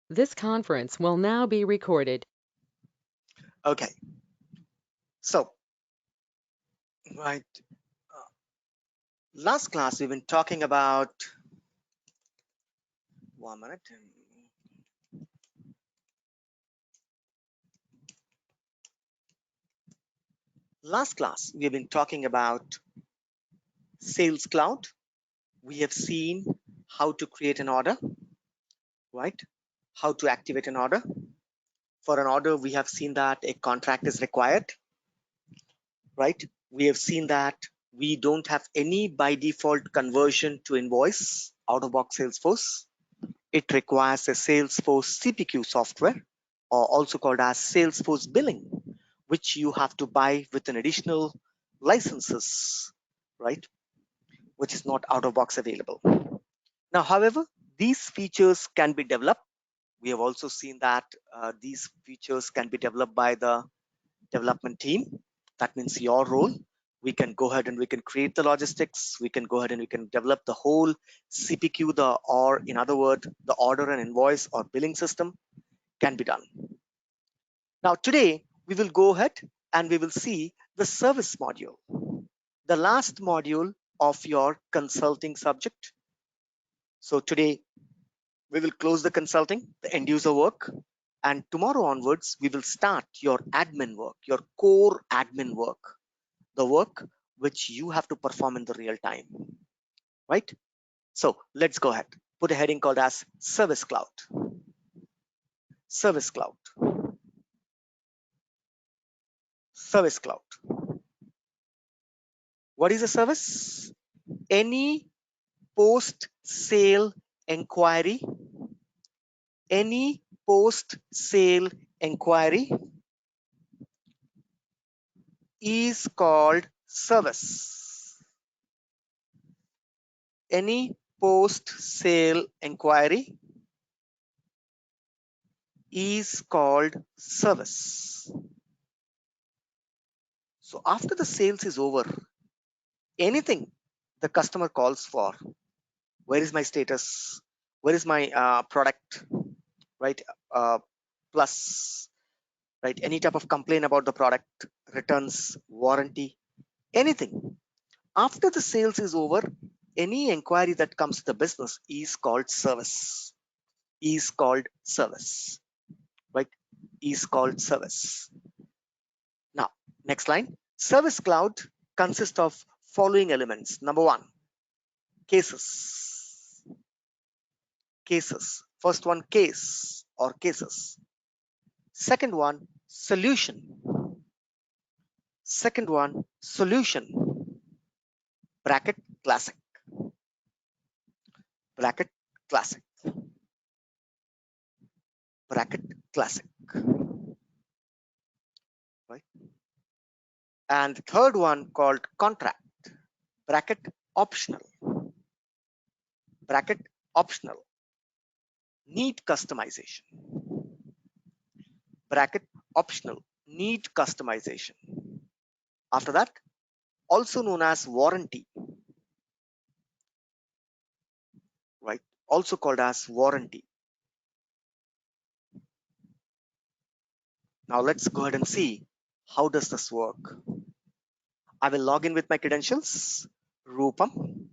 This conference will now be recorded. Okay, so right, last class we've been talking about 1 minute. Last class we've been talking about Sales Cloud. We have seen how to create an order, right? How to activate an order. For an order, we have seen that a contract is required, right? We have seen that we don't have any by default conversion to invoice out of box Salesforce. It requires a Salesforce CPQ software, or also called as Salesforce billing, which you have to buy with an additional licenses, right? Which is not out of box available. Now, however, these features can be developed. We have also seen that these features can be developed by the development team. That means your role. We can go ahead and we can create the logistics. We can go ahead and we can develop the whole CPQ, or in other words, the order and invoice or billing system can be done. Now, today we will go ahead and we will see the service module, the last module of your consulting subject. So today we will close the consulting, the end user work, and tomorrow onwards we will start your admin work, your core admin work, the work which you have to perform in the real time, right? So let's go ahead. Put a heading called as Service Cloud. Service Cloud. Service Cloud. What is a service? Any post-sale inquiry, any post-sale inquiry is called service. Any post-sale inquiry is called service. So after the sales is over, anything the customer calls for, where is my status? Where is my product, right? Plus, right? Any type of complaint about the product, returns, warranty, anything. After the sales is over, any inquiry that comes to the business is called service. Is called service, right? Is called service. Now, next line. Service Cloud consists of following elements. Number one, cases. Cases. First one, case or cases. Second one, solution. Second one, solution. Bracket, classic. Bracket, classic. Bracket, classic. Right? And the third one called contract. Bracket, optional. Bracket, optional. Need customization. Bracket, optional. Need customization. After that, also known as warranty, right? Also called as warranty. Now let's go ahead and see how does this work. I will log in with my credentials, Rupam,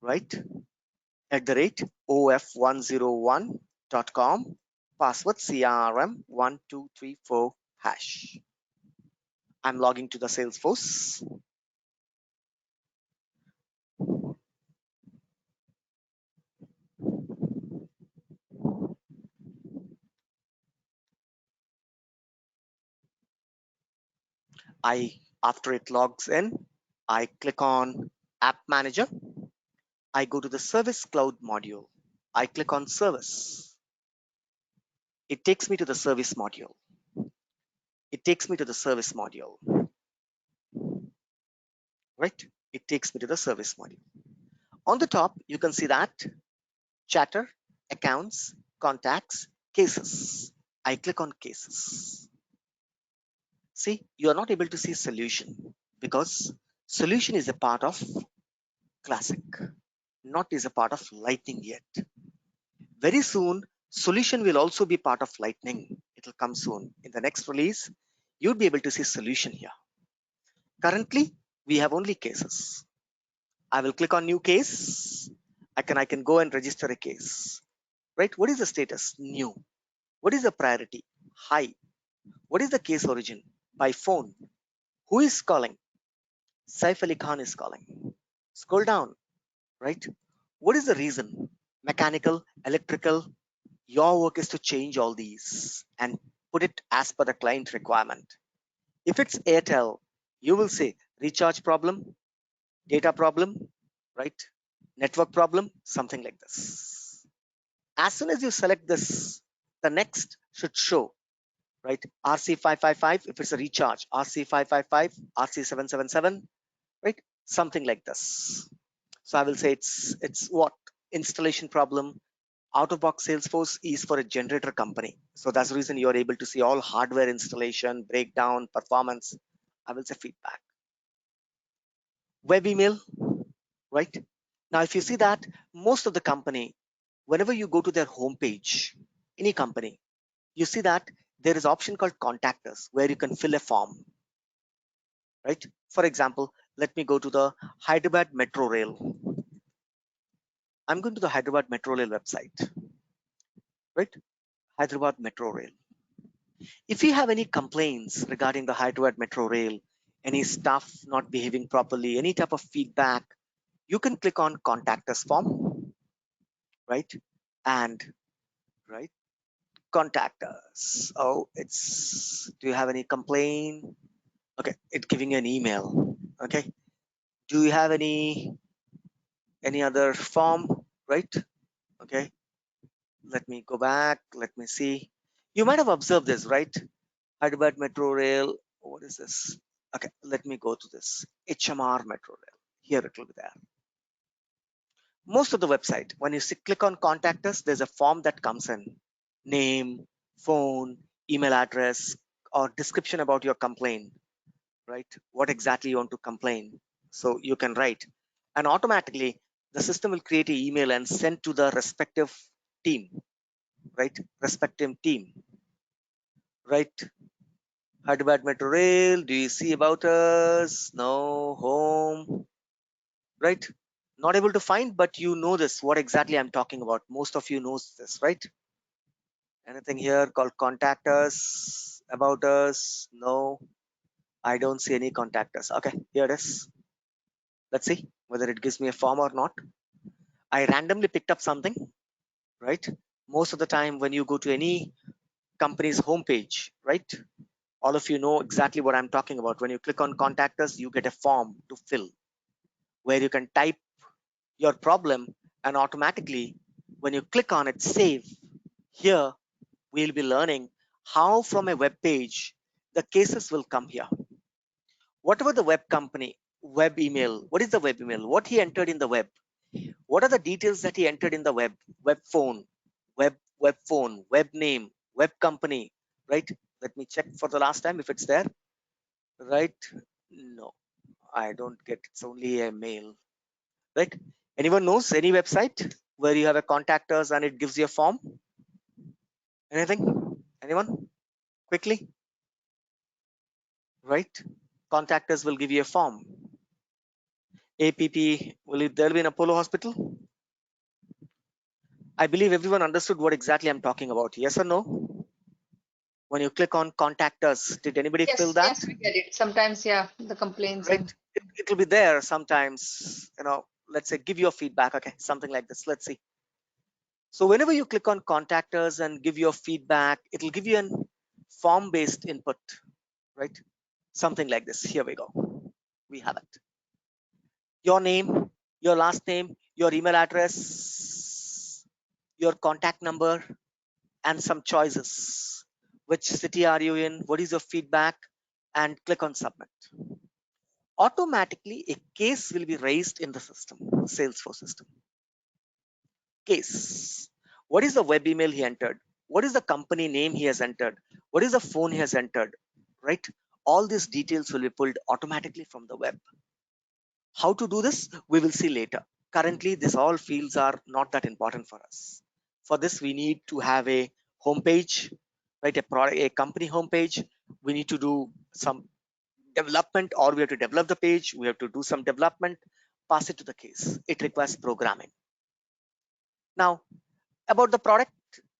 right? @ of101.com, password CRM1234#. I'm logging to the Salesforce. After it logs in, I click on App Manager. I go to the Service Cloud module. I click on Service. It takes me to the Service module. It takes me to the Service module, right? It takes me to the Service module. On the top, you can see that chatter, accounts, contacts, cases. I click on cases. See, you are not able to see solution because solution is a part of classic, not is a part of lightning yet. Very soon, Solution will also be part of Lightning. It will come soon. In the next release, you'll be able to see solution here. Currently, we have only cases. I will click on new case. I can go and register a case. Right? What is the status? New. What is the priority? High. What is the case origin? By phone. Who is calling? Saif Ali Khan is calling. Scroll down, right? What is the reason? Mechanical, electrical. Your work is to change all these and put it as per the client requirement. If it's Airtel, you will say recharge problem, data problem, right? Network problem, something like this. As soon as you select this, the next should show, right? RC555 if it's a recharge, RC555, RC777, right? Something like this. So I will say it's what? Installation problem. Out of box Salesforce is for a generator company. So that's the reason you're able to see all hardware installation, breakdown, performance. I will say feedback. Web email, right? Now, if you see that most of the company, whenever you go to their homepage, any company, you see that there is an option called contact us where you can fill a form, right? For example, let me go to the Hyderabad Metro Rail. I'm going to the Hyderabad Metro Rail website, right? Hyderabad Metro Rail. If you have any complaints regarding the Hyderabad Metro Rail, any staff not behaving properly, any type of feedback, you can click on contact us form, right? And right, contact us. Oh, it's, do you have any complaint? Okay, it's giving you an email. Okay, do you have any other form, right? Okay, let me go back. Let me see. You might have observed this, right? Hyderabad Metro Rail. What is this? Okay, let me go to this HMR Metro Rail. Here it will be there. Most of the website, when you click on contact us, there's a form that comes in. Name, phone, email address, or description about your complaint, right? What exactly you want to complain. So you can write. And automatically, the system will create an email and send to the respective team, right? Respective team, right? Hyderabad Metro Rail, do you see about us? No, home, right? Not able to find, but you know this, what exactly I'm talking about. Most of you knows this, right? Anything here called contact us, about us? No, I don't see any contact us. Okay, here it is. Let's see whether it gives me a form or not. I randomly picked up something, right? Most of the time when you go to any company's homepage, right? All of you know exactly what I'm talking about. When you click on contact us, you get a form to fill where you can type your problem, and automatically when you click on it, save. Here we'll be learning how from a web page the cases will come here. Whatever the web company, web email, what is the web email? What he entered in the web? What are the details that he entered in the web? Web phone, web phone, web name, web company, right? Let me check for the last time if it's there, right? No, I don't get, it's only a mail, right? Anyone knows any website where you have a contact us and it gives you a form? Anything? Anyone? Quickly, right? Contact us will give you a form. APP, will it there be an Apollo hospital? I believe everyone understood what exactly I'm talking about. Yes or no? When you click on contact us, did anybody fill Yes, that? yes, we get it. Sometimes, yeah, the complaints Right? and It will be there sometimes, let's say give your feedback. Okay, something like this. Let's see. So whenever you click on contact us and give your feedback, it'll give you an form based input, right? Something like this. Here we go. We have it. Your name, your last name, your email address, your contact number, and some choices. Which city are you in? What is your feedback? And click on submit. Automatically, a case will be raised in the system, Salesforce system. Case. What is the web email he entered? What is the company name he has entered? What is the phone he has entered? Right? All these details will be pulled automatically from the web. How to do this? We will see later. Currently, these all fields are not that important for us. For this, we need to have a homepage, right? A company homepage. We need to do some development, or we have to develop the page. We have to do some development, pass it to the case. It requires programming. Now, about the product,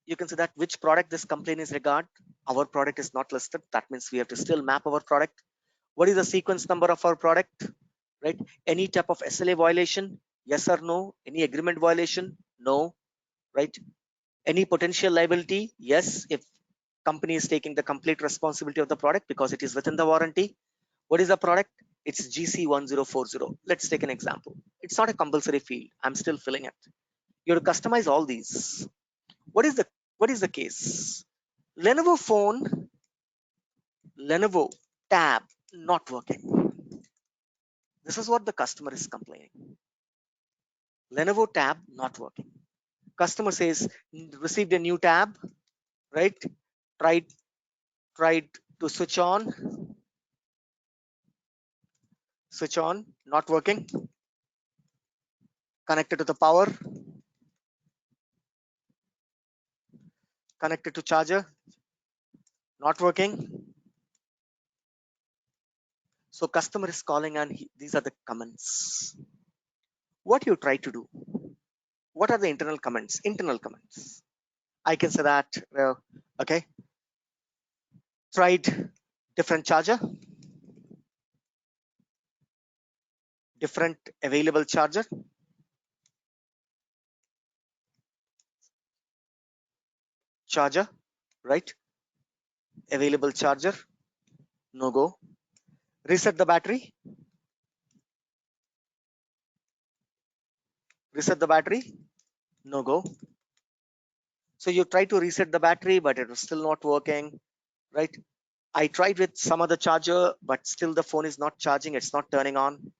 you can see that which product this complaint is regard. Our product is not listed. That means we have to still map our product. What is the sequence number of our product, right? Any type of SLA violation, yes or no? Any agreement violation, no, right? Any potential liability, yes, if company is taking the complete responsibility of the product because it is within the warranty. What is the product? It's GC1040. Let's take an example. It's not a compulsory field. I'm still filling it. You have to customize all these. What is the case? Lenovo phone, Lenovo tab not working. This is what the customer is complaining. Lenovo tab not working. Customer says received a new tab, right? Tried to switch on, not working. Connected to the power, connected to charger, not working. So customer is calling and these are the comments. What you try to do? What are the internal comments? Internal comments. I can say that, well, okay. Tried different charger, different available charger, right? Available charger, no go. Reset the battery, no go. So you try to reset the battery, but it was still not working, right? I tried with some other charger, but still the phone is not charging, it's not turning on.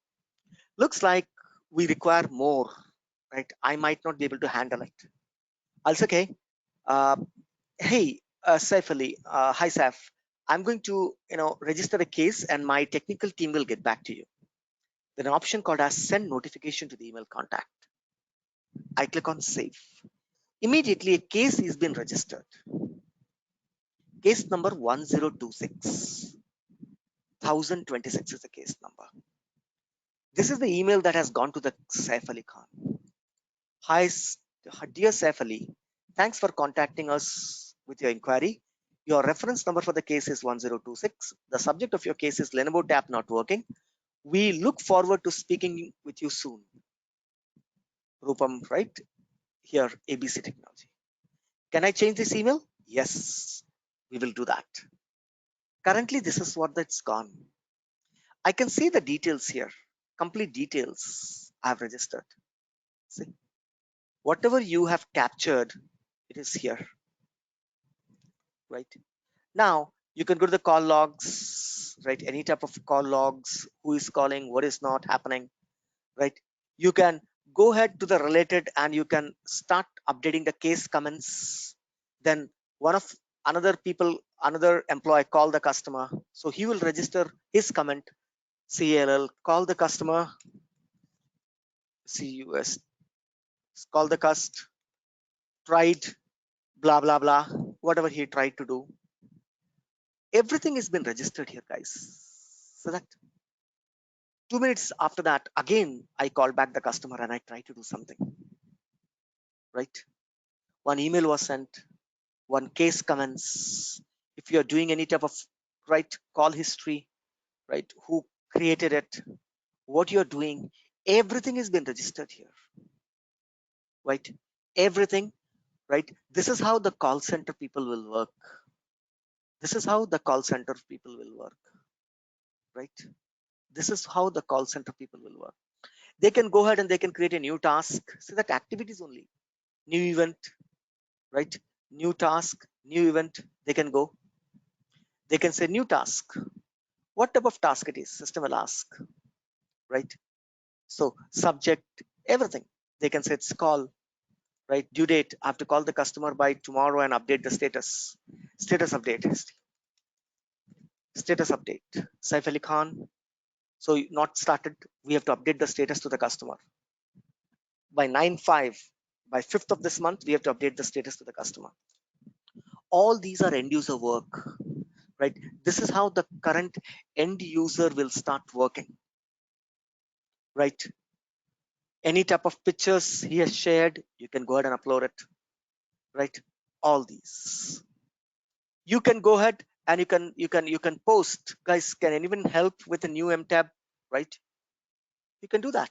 Looks like we require more, right? I might not be able to handle it. Also, okay. Hey, Saif Ali, hi Saif. I'm going to, register a case and my technical team will get back to you. There's an option called as send notification to the email contact. I click on save. Immediately a case is been registered. Case number 1026. 1026 is the case number. This is the email that has gone to the Saif Ali Khan. Hi, dear Saif Ali. Thanks for contacting us with your inquiry. Your reference number for the case is 1026. The subject of your case is Lenovo tab not working. We look forward to speaking with you soon. Rupam, right? Here, ABC Technology. Can I change this email? Yes, we will do that. Currently, this is what that's gone. I can see the details here, complete details I have registered. See, whatever you have captured, it is here, right? Now, you can go to the call logs, right? Any type of call logs, who is calling, what is not happening, right? You can go ahead to the related and you can start updating the case comments. Then another employee call the customer. So he will register his comment, CLL, call the customer, CUS, call the cust, tried, blah, blah, blah, whatever he tried to do. Everything has been registered here, guys. So that 2 minutes after that, again, I call back the customer and I try to do something, right? One email was sent, one case comments. If you're doing any type of, right, call history, right, who created it, what you're doing, everything has been registered here, right? Everything, right? This is how the call center people will work. This is how the call center people will work, right? This is how the call center people will work. They can go ahead and they can create a new task. See that activities only, new event, right? New task, new event, they can go. They can say new task. What type of task it is, system will ask, right? So subject, everything. They can say it's call, right? Due date, I have to call the customer by tomorrow and update the status. Status update. Status update. Saif Ali Khan. So not started. We have to update the status to the customer by 9/5. By 5th of this month, we have to update the status to the customer. All these are end user work, right? This is how the current end user will start working, right? Any type of pictures he has shared, you can go ahead and upload it, right? All these. You can go ahead and you can post. Guys, can anyone help with a new M tab, right? You can do that.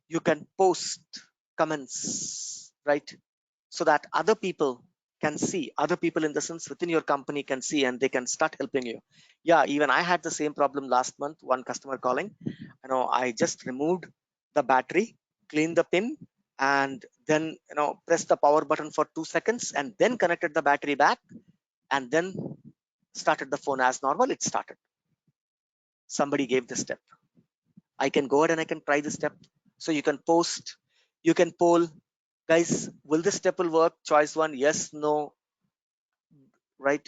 You can post comments, right? So that other people can see, other people in the sense within your company can see, and they can start helping you. Yeah, even I had the same problem last month. One customer calling, I just removed the battery, cleaned the pin, and then pressed the power button for 2 seconds, and then connected the battery back, and then started the phone as normal. It started. Somebody gave the step. I can go ahead and I can try the step. So you can post, you can poll, guys, will this step will work? Choice one, yes, no, right?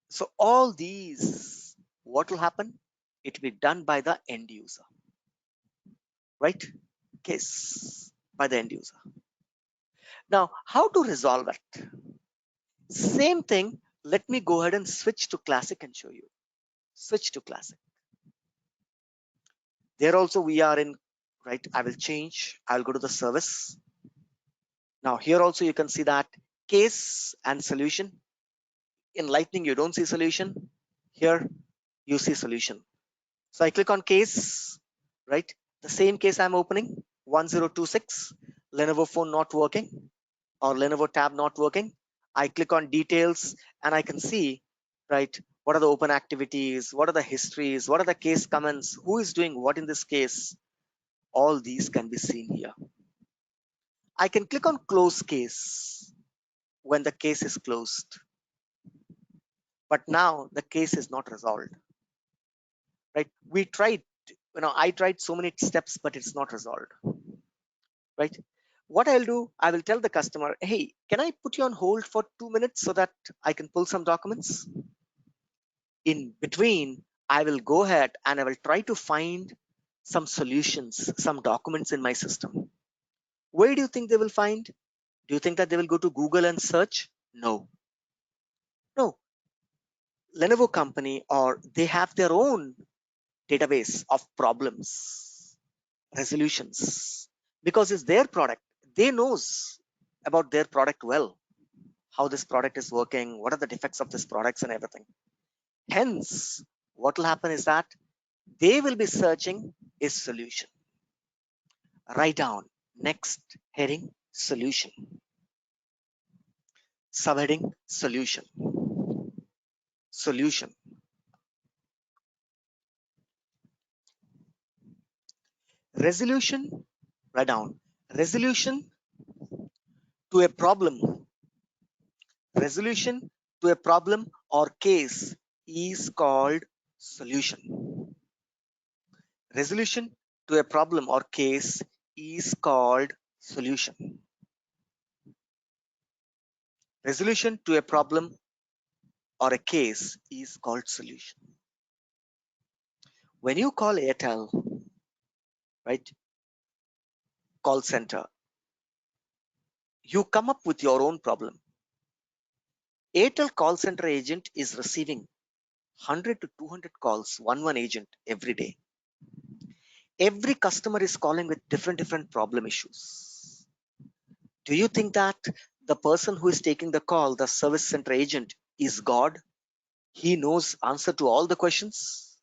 So all these, what will happen? It will be done by the end user, right? Case by the end user. Now, how to resolve it? Same thing. Let me go ahead and switch to classic and show you. Switch to classic. There also we are in, right? I will change. I'll go to the service. Now here also you can see that case and solution. In Lightning, you don't see solution. Here you see solution. So I click on case, right? The same case I'm opening, 1026, Lenovo phone not working or Lenovo tab not working. I click on details and I can see, right, what are the open activities, what are the histories, what are the case comments, who is doing what in this case. All these can be seen here. I can click on close case when the case is closed. But now the case is not resolved, right? We tried, I tried so many steps, but it's not resolved, right? What I'll do, I will tell the customer, hey, can I put you on hold for 2 minutes so that I can pull some documents? In between, I will go ahead and I will try to find some solutions, some documents in my system. Where do you think they will find? Do you think that they will go to Google and search? No. No. Lenovo company, or they have their own database of problems, resolutions, because it's their product. They knows about their product well, how this product is working, what are the defects of this products and everything. Hence, what will happen is that they will be searching a solution. Write down next heading solution, subheading solution, solution. Resolution, write down resolution to a problem. Resolution to a problem or case is called solution. Resolution to a problem or case is called solution. Resolution to a problem or a case is called solution. When you call Airtel, right, call center, you come up with your own problem. Airtel call center agent is receiving 100 to 200 calls, one agent every day. Every customer is calling with different problem issues. Do you think that the person who is taking the call, the service center agent, is God? He knows answer to all the questions?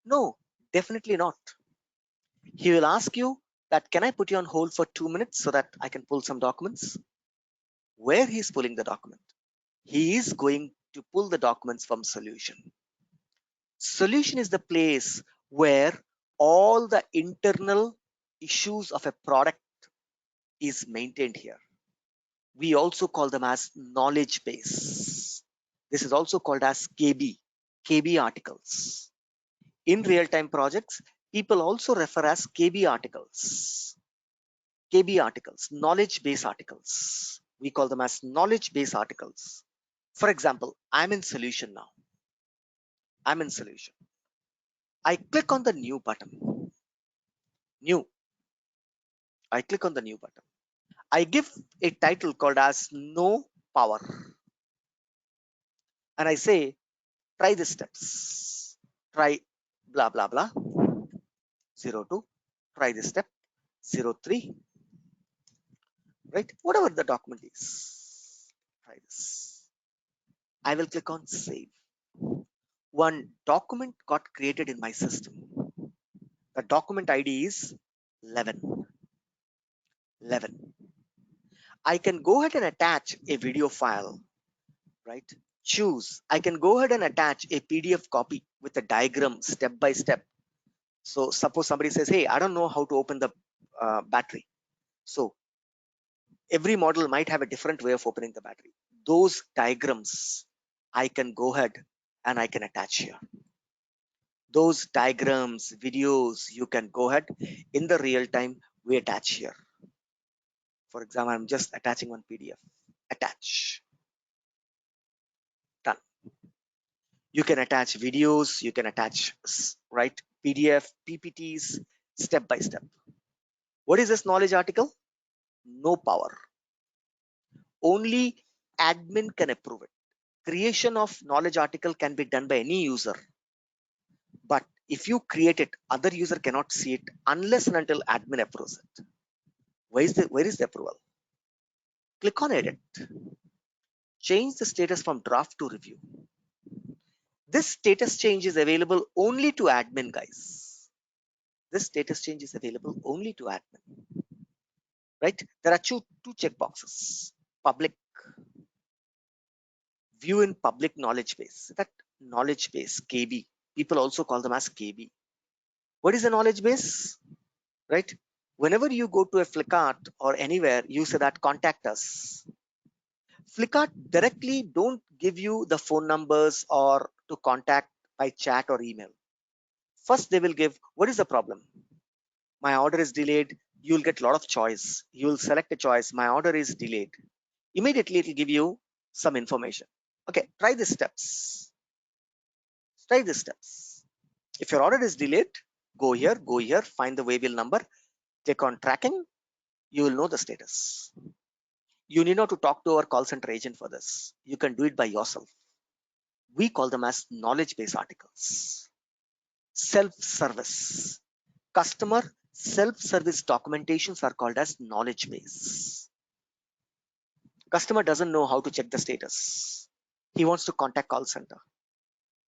No, definitely not. He will ask you that, can I put you on hold for 2 minutes so that I can pull some documents? Where he is pulling the document? He is going to pull the documents from solution. Solution is the place where all the internal issues of a product is maintained here. We also call them as knowledge base. This is also called as KB articles. In real-time projects, people also refer as KB articles. KB articles, knowledge base articles. We call them as knowledge base articles. For example, I'm in solution now. I'm in solution. I click on the new button. New. I click on the new button. I give a title called as no power. And I say, try the steps. Try blah, blah, blah. 02. Try this step. 03. Right? Whatever the document is. Try this. I will click on save. One document got created in my system. The document ID is 11. 11. I can go ahead and attach a video file, right? Choose. I can go ahead and attach a PDF copy with a diagram step by step. So suppose somebody says, hey, I don't know how to open the battery. So every model might have a different way of opening the battery. Those diagrams, I can go ahead and I can attach here. Those diagrams, videos, you can go ahead in the real time, we attach here. For example, I'm just attaching one PDF. Attach. Done. You can attach videos, you can attach, right, PDF, PPTs, step by step. What is this knowledge article? No power. Only admin can approve it. Creation of knowledge article can be done by any user. But if you create it, other user cannot see it unless and until admin approves it. Where is the approval? Click on edit. Change the status from draft to review. This status change is available only to admin, guys. This status change is available only to admin. Right? There are two checkboxes. Public. View in public knowledge base. That knowledge base, KB. People also call them as KB. What is a knowledge base? Right? Whenever you go to a Flipkart or anywhere, you say that contact us. Flipkart directly don't give you the phone numbers or to contact by chat or email. First, they will give, what is the problem? My order is delayed. You'll get a lot of choice. You'll select a choice. My order is delayed. Immediately, it will give you some information. Okay, try the steps. Try the steps. If your order is delayed, go here, find the waybill number, click on tracking. You will know the status. You need not to talk to our call center agent for this. You can do it by yourself. We call them as knowledge base articles. Self-service. Customer self-service documentations are called as knowledge base. Customer doesn't know how to check the status. He wants to contact call center.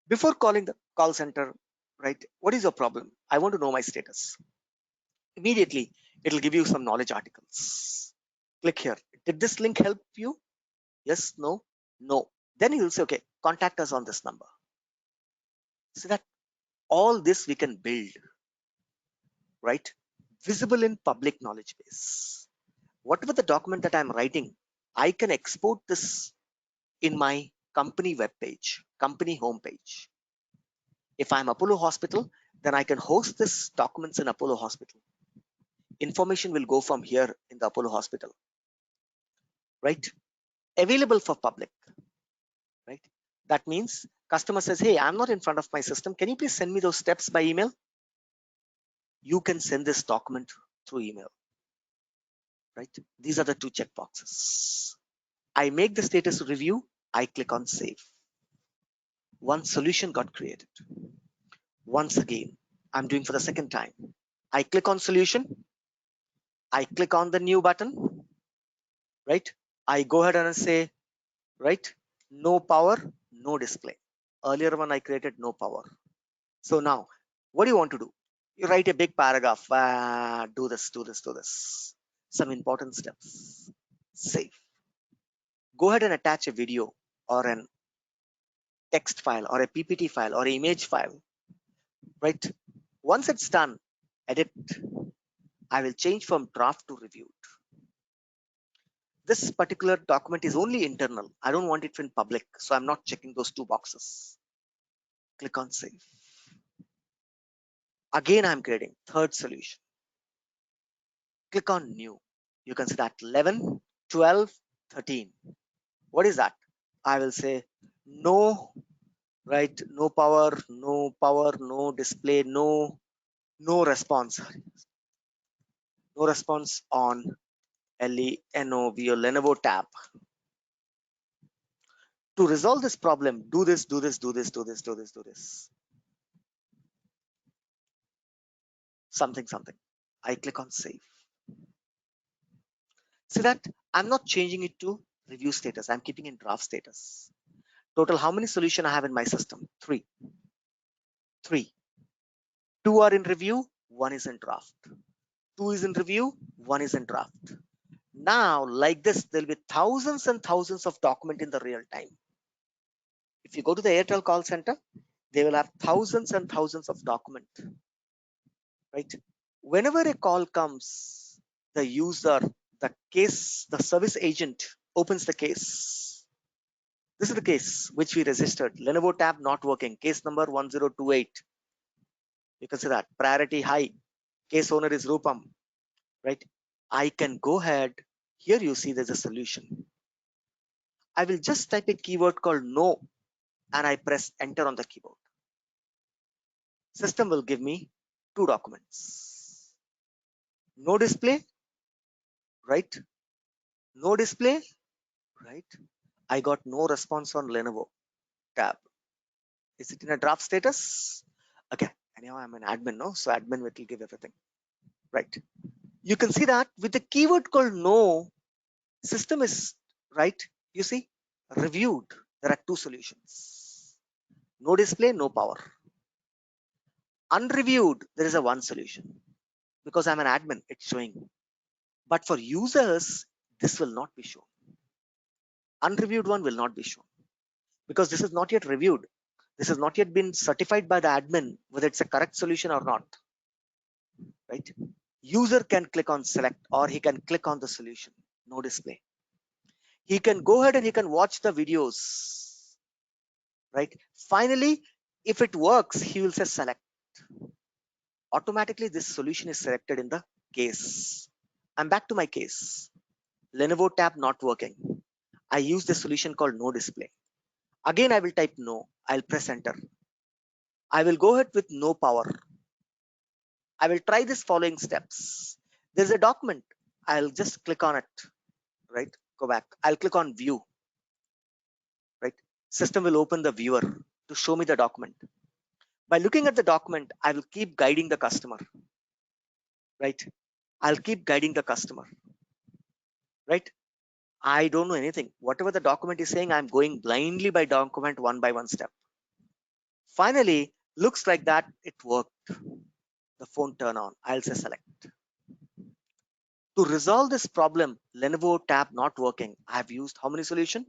Before calling the call center, right? What is your problem? I want to know my status. Immediately, it'll give you some knowledge articles. Click here. Did this link help you? Yes, no, no. Then you'll say, okay, contact us on this number. So that all this we can build, right? Visible in public knowledge base. Whatever the document that I'm writing, I can export this in my company web page, company homepage. If I'm Apollo Hospital, then I can host this documents in Apollo Hospital. Information will go from here in the Apollo Hospital, right? Available for public, right? That means customer says, hey, I'm not in front of my system. Can you please send me those steps by email? You can send this document through email, right? These are the two checkboxes. I make the status review. I click on save. One solution got created. Once again, I'm doing for the second time. I click on solution. I click on the new button, right? I go ahead and say, right, no power, no display. Earlier one I created no power. So now, what do you want to do? You write a big paragraph. Do this, do this, do this. Some important steps. Save. Go ahead and attach a video or an text file or a PPT file or image file, right? Once it's done, edit. I will change from draft to reviewed. This particular document is only internal. I don't want it in public, so I'm not checking those two boxes. Click on save. Again, I'm creating third solution. Click on new. You can see that 11, 12, 13. What is that? I will say no, right? No power, no display, no response. No response on Lenovo, Lenovo tab. To resolve this problem, do this, do this, do this, do this, do this, do this. Something, something. I click on save. See that I'm not changing it to review status. I'm keeping in draft status. Total, how many solution I have in my system? Three. Two are in review, one is in draft. Two is in review, one is in draft. Now, like this, there'll be thousands and thousands of document in the real time. If you go to the Airtel call center, they will have thousands and thousands of document, right? Whenever a call comes, the user, the service agent opens the case. This is the case which we registered. Lenovo tab not working. Case number 1028. You can see that priority high. Case owner is Rupam, right? I can go ahead. Here you see there's a solution. I will just type a keyword called no and I press enter on the keyboard. System will give me two documents. No display, right? No display, right? I got no response on Lenovo tab. Is it in a draft status? Okay, anyhow, I'm an admin, no? So admin will give everything, right? You can see that with the keyword called no, system is, right? You see, reviewed. There are two solutions. No display, no power. Unreviewed, there is a one solution. Because I'm an admin, it's showing. But for users, this will not be shown. Unreviewed one will not be shown. Because this is not yet reviewed. This has not yet been certified by the admin whether it's a correct solution or not, right? User can click on select or he can click on the solution, no display. He can go ahead and he can watch the videos, right? Finally, if it works, he will say select. Automatically, this solution is selected in the case. I'm back to my case. Lenovo tab not working. I use the solution called no display. Again, I will type no. I'll press enter. I will go ahead with no power. I will try this following steps. There's a document. I'll just click on it, right? Go back. I'll click on view, right? System will open the viewer to show me the document. By looking at the document, I will keep guiding the customer, right? I'll keep guiding the customer, right? I don't know anything. Whatever the document is saying, I'm going blindly by document one by one step. Finally, looks like that it worked. The phone turn on. I'll say select. To resolve this problem, Lenovo tab not working, I have used how many solutions?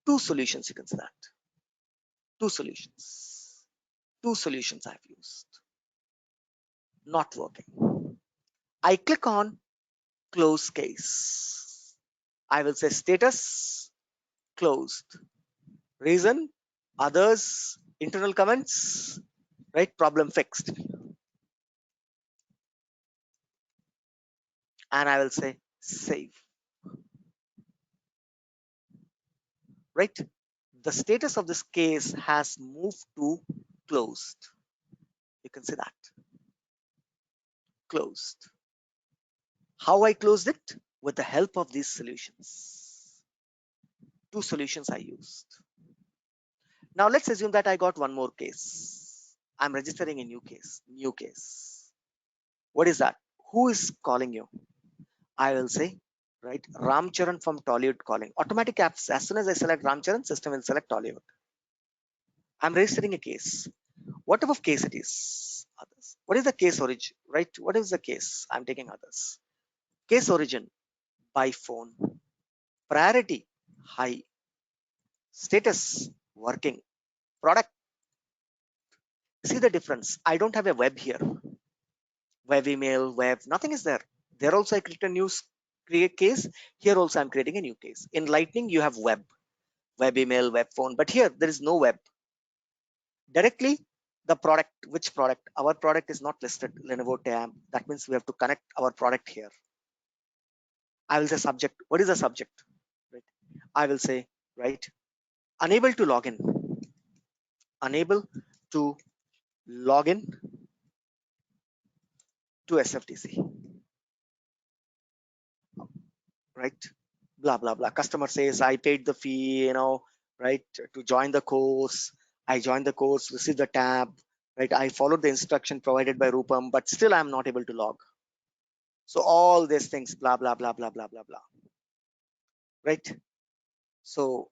Two solutions, you can see that. Two solutions. Two solutions I've used. Not working. I click on close case. I will say status closed. Reason, others, internal comments, right? Problem fixed. And I will say save. Right? The status of this case has moved to closed. You can see that. Closed. How I closed it? With the help of these solutions. Two solutions I used. Now let's assume that I got one more case. I'm registering a new case. New case. What is that? Who is calling you? I will say, right, Ram Charan from Tollywood calling. Automatic apps. As soon as I select Ram Charan, system will select Tollywood. I'm registering a case. Whatever case it is. Others. What is the case origin? Right? What is the case? I'm taking others. Case origin by phone. Priority high. Status working. Product. See the difference. I don't have a web here. Web email, web, nothing is there. There also I create a new create case. Here also I'm creating a new case. In Lightning, you have web email, web phone, but here there is no web. Directly the product, which product? Our product is not listed, Lenovo tab. That means we have to connect our product here. I will say subject. What is the subject? Right. I will say, right, unable to log in. Unable to log in to SFTC. right? Blah blah blah. Customer says I paid the fee, right, to join the course. I joined the course, received the tab, right? I followed the instruction provided by Rupam, but still I'm not able to log. So all these things, blah blah blah blah blah blah blah, right? So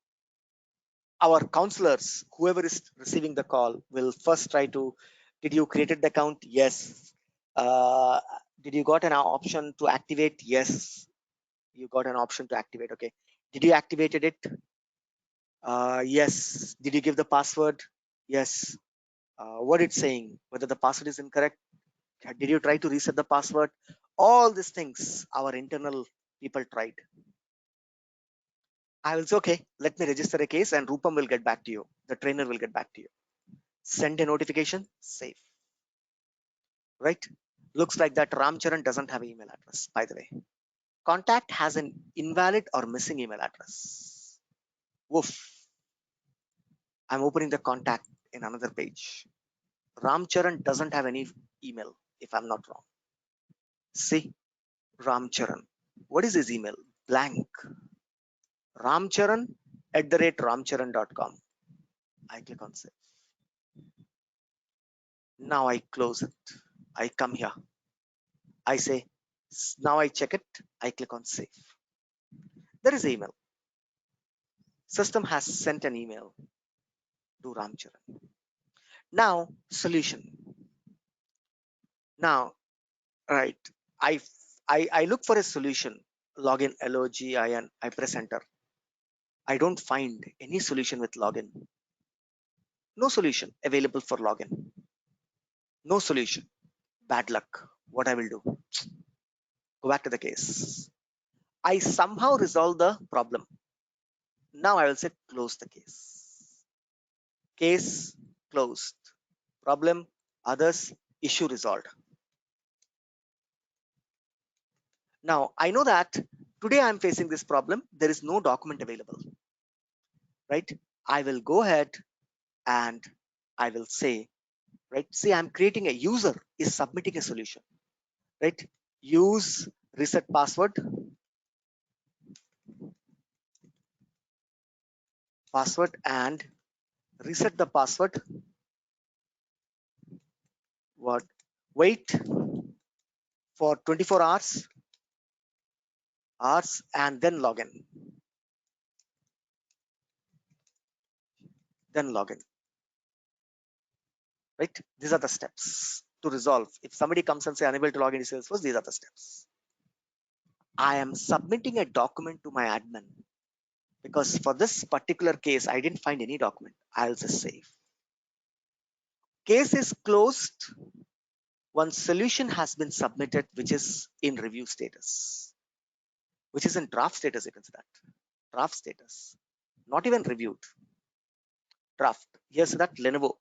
our counselors, whoever is receiving the call, will first try to, did you created the account? Yes. uh, did you got an option to activate? Yes, you got an option to activate. Okay, did you activated it? Yes. Did you give the password? Yes. What it's saying, whether the password is incorrect, did you try to reset the password? All these things our internal people tried. I will say, okay, let me register a case and Rupam will get back to you. The trainer will get back to you. Send a notification, save. Right? Looks like that Ramcharan doesn't have an email address, by the way. Contact has an invalid or missing email address. Woof. I'm opening the contact in another page. Ramcharan doesn't have any email, if I'm not wrong. See, Ramcharan. What is his email? Blank. Ramcharan@ramcharan.com. I click on save. Now I close it. I come here. I say, now I check it. I click on save. There is email. System has sent an email to Ramcharan. Now, solution. Now, right, I look for a solution. Login, login, I press enter. I don't find any solution with login. No solution available for login. No solution. Bad luck. What I will do? Go back to the case. I somehow resolve the problem. Now I will say close the case. Case closed. Problem, others, issue resolved. Now I know that today I'm facing this problem. There is no document available, right? I will go ahead and I will say, right? See, I'm creating a user is submitting a solution, right? Use reset password, and reset the password. What? Wait for 24 hours and then login. Then login. Right? These are the steps to resolve. If somebody comes and say unable to log into Salesforce, these are the steps. I am submitting a document to my admin because for this particular case, I didn't find any document. I'll just save. Case is closed. One solution has been submitted, which is in review status, which is in draft status. You can see that draft status, not even reviewed. Draft. Here's that Lenovo.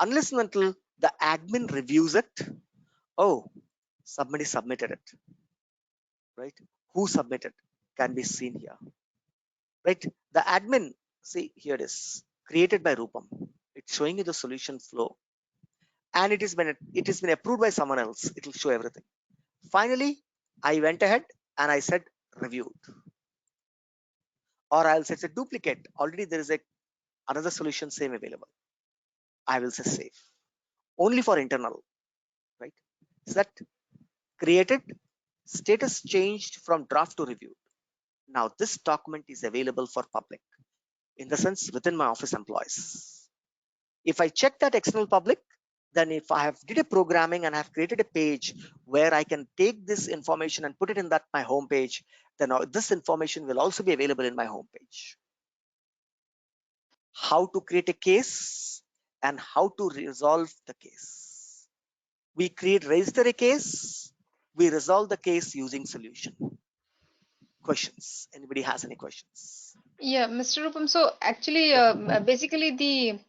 Unless and until the admin reviews it, oh, somebody submitted it, right? Who submitted can be seen here, right? The admin, see here it is created by Rupam. It's showing you the solution flow, and it has been approved by someone else. It will show everything. Finally, I went ahead and I said reviewed, or I'll say it's a duplicate. Already there is another solution same available. I will say save only for internal, right? So that created status changed from draft to review. Now this document is available for public, in the sense within my office employees. If I check that external public, then if I have did a programming and I have created a page where I can take this information and put it in that my home page, then this information will also be available in my home page. How to create a case and how to resolve the case. We register a case, we resolve the case using solution. Questions? Anybody has any questions? Yeah, Mr. Rupam. So actually, basically the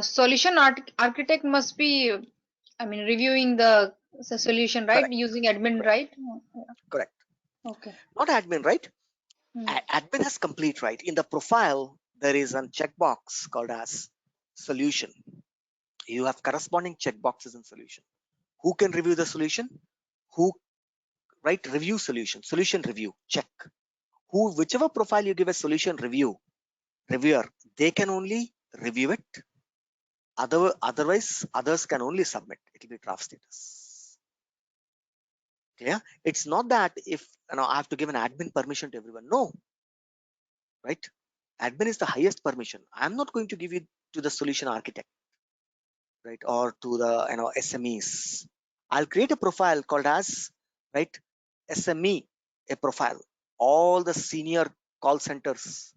solution architect must be, I mean, reviewing the solution, right? Correct. Using admin, Correct. right? Yeah. Correct. Okay. Not admin, right? Hmm. Admin has complete right. In the profile, there is a checkbox called as solution. You have corresponding checkboxes in solution. Who can review the solution? Who right? Review solution review, check. Whichever profile you give a solution reviewer, they can only review it. Otherwise, others can only submit. It will be draft status. Clear? It's not that if I have to give an admin permission to everyone. No, right? Admin is the highest permission. I'm not going to give it to the solution architect, right, or to the SMEs. I'll create a profile called as, right, SME, a profile. All the senior call centers,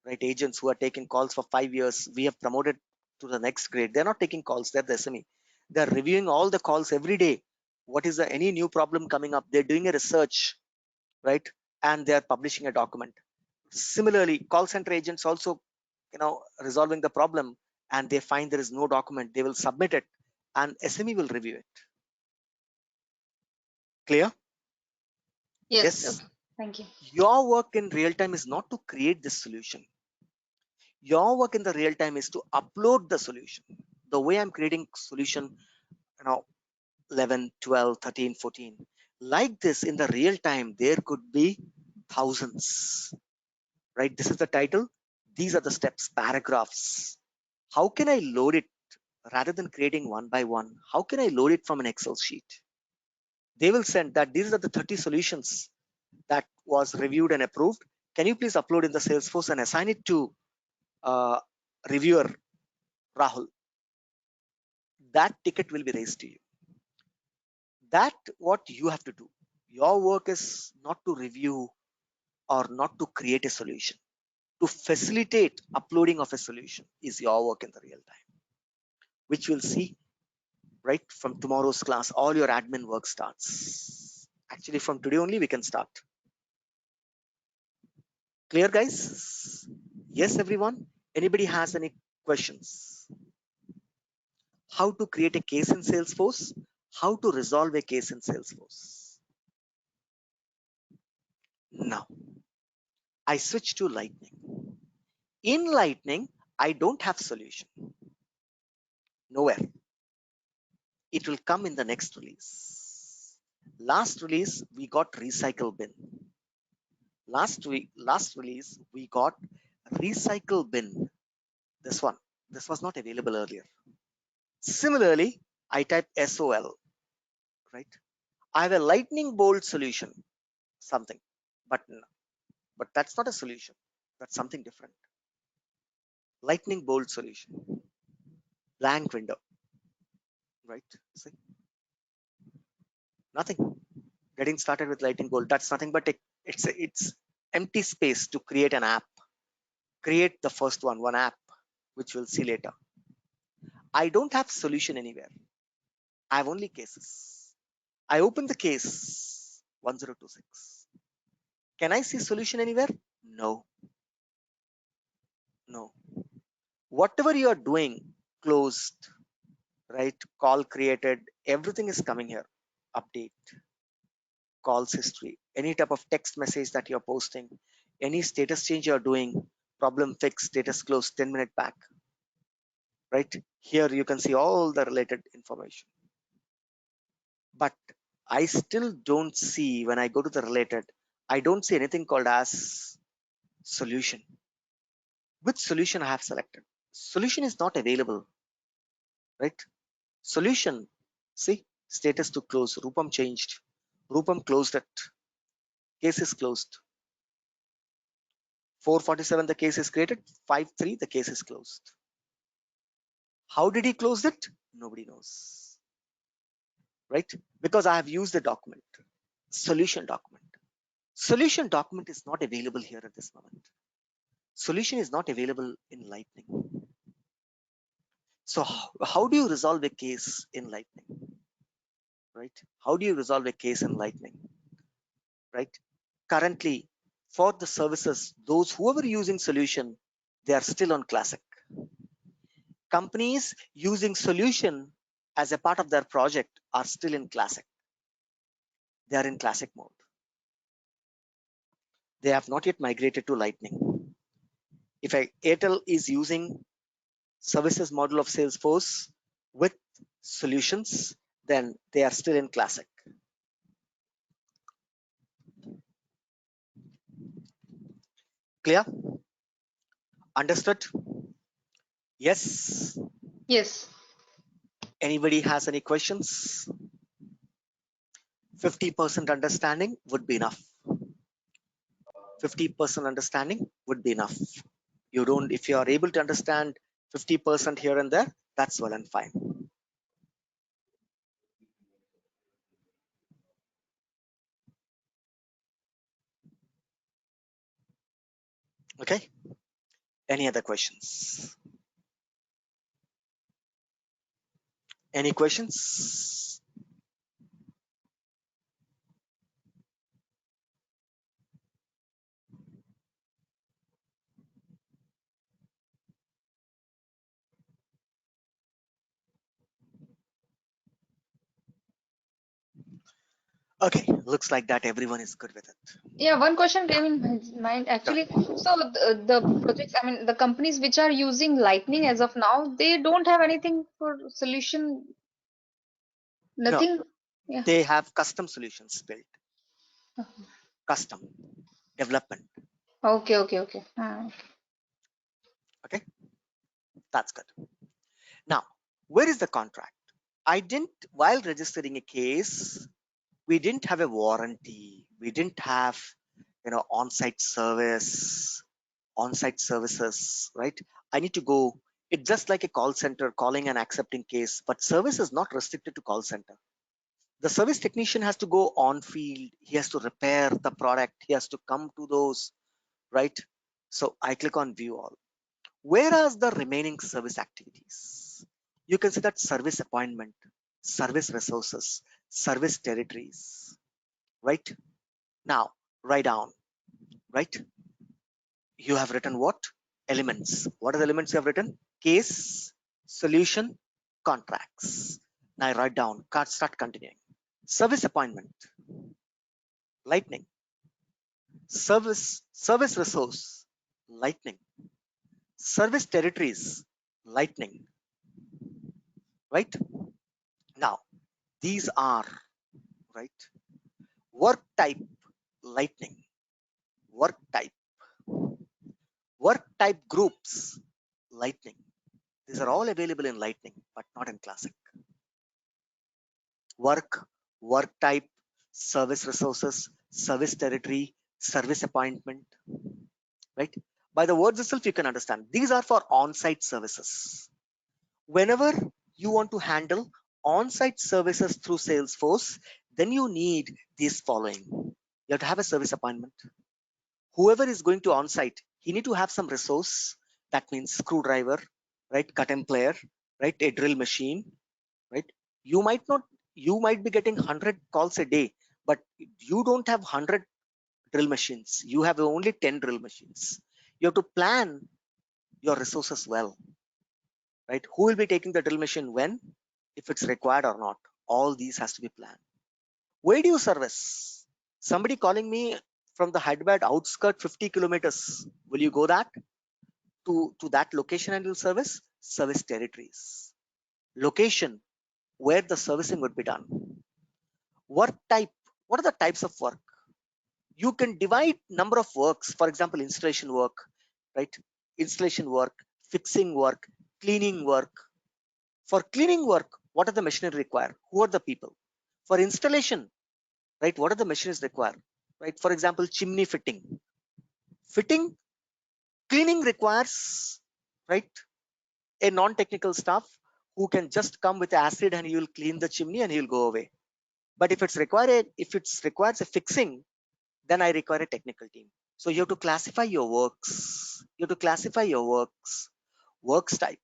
right, agents who are taking calls for 5 years, we have promoted to the next grade. They're not taking calls, they're the SME. They're reviewing all the calls every day. What is any new problem coming up? They're doing a research, right, and they're publishing a document. Similarly, call center agents also, resolving the problem, and they find there is no document, they will submit it and SME will review it. Clear? Yes, Yes. thank you. Your work in real time is not to create this solution. Your work in the real time is to upload the solution. The way I'm creating solution, 11, 12, 13, 14. Like this, in the real time, there could be thousands, right? This is the title. These are the steps, paragraphs. How can I load it rather than creating one by one? How can I load it from an Excel sheet? They will send that these are the 30 solutions that was reviewed and approved. Can you please upload in the Salesforce and assign it to reviewer Rahul? That ticket will be raised to you. That what you have to do. Your work is not to review or not to create a solution. To facilitate uploading of a solution is your work in the real time, which we'll see right from tomorrow's class. All your admin work starts. Actually, from today only we can start. Clear, guys? Yes, everyone? Anybody has any questions? How to create a case in Salesforce? How to resolve a case in Salesforce? Now, I switch to Lightning. In Lightning, I don't have solution. Nowhere. It will come in the next release. Last release, we got recycle bin. Last release, we got recycle bin. This one. This was not available earlier. Similarly, I type SOL, right? I have a lightning bolt solution, something, but that's not a solution. That's something different. Lightning bolt solution, blank window, right? See, nothing. Getting started with lightning bolt. That's nothing but it's empty space to create an app. Create the first one app, which we'll see later. I don't have solution anywhere. I have only cases. I open the case 1026. Can I see solution anywhere? No. No. Whatever you are doing, closed, right? Call created, everything is coming here. Update, calls history, any type of text message that you're posting, any status change you're doing, problem fixed, status closed, 10-minute back, right? Here you can see all the related information. But I still don't see, when I go to the related, I don't see anything called as solution. Which solution I have selected? Solution is not available, right? Solution, see, status to close, Rupam changed. Rupam closed it. Case is closed. 447, the case is created. 53, the case is closed. How did he close it? Nobody knows, right? Because I have used the document, solution document. Solution document is not available here at this moment. Solution is not available in Lightning. So how do you resolve a case in Lightning, right? How do you resolve a case in Lightning, right? Currently, for the services, those whoever using solution, they are still on classic. Companies using solution as a part of their project are still in classic. They are in classic mode. They have not yet migrated to Lightning. If Airtel is using services model of Salesforce with solutions, then they are still in classic. Clear? Understood? Yes. Yes. Anybody has any questions? 50% understanding would be enough. 50% understanding would be enough. You don't, if you are able to understand 50% here and there, that's well and fine. Okay. Any other questions? Any questions? Okay. Looks like that everyone is good with it. Yeah, one question came in my mind Sure. actually. So the projects, I mean, the companies which are using Lightning as of now, they don't have anything for solution, No, nothing. Yeah. they have custom solutions built. Custom development. Okay, okay, okay. Ah, Okay. That's good. Now, where is the contract? I didn't, while registering a case, we didn't have a warranty. We didn't have, on-site service, on-site services, right? I need to go. It's just like a call center calling and accepting case, but service is not restricted to call center. The service technician has to go on field. He has to repair the product. He has to come to those, right? So I click on view all. Where are the remaining service activities? You can see that service appointment, service resources, service territories, right? Now, write down, right? You have written what? Elements. What are the elements you have written? Case, solution, contracts. Now I write down, start continuing. Service appointment, lightning. Service resource, lightning. Service territories, lightning, right? Now, these are, right? Work type, lightning. Work type. Work type groups, lightning. These are all available in lightning, but not in classic. Work type, service resources, service territory, service appointment, right? By the words itself, you can understand. These are for on-site services. Whenever you want to handle on-site services through Salesforce, then you need these following. You have to have a service appointment. Whoever is going to on-site, he need to have some resource. That means screwdriver, right? Cut and player, right? A drill machine, right? You might not, you might be getting 100 calls a day, but you don't have 100 drill machines. You have only 10 drill machines. You have to plan your resources well, right? Who will be taking the drill machine when, if it's required or not. All these has to be planned. Where do you service? Somebody calling me from the Hyderabad outskirt 50 kilometers. Will you go that to that location and you'll service? Service territories. Location where the servicing would be done. Work type. What are the types of work? You can divide number of works. For example, installation work, right? Installation work, fixing work, cleaning work. For cleaning work, what are the machinery required? Who are the people? For installation, right? What are the machines required? Right? For example, chimney fitting. Fitting, cleaning requires, right? A non-technical staff who can just come with acid and he will clean the chimney and he will go away. But if it's requires a fixing, then I require a technical team. So you have to classify your works. You have to classify your works type.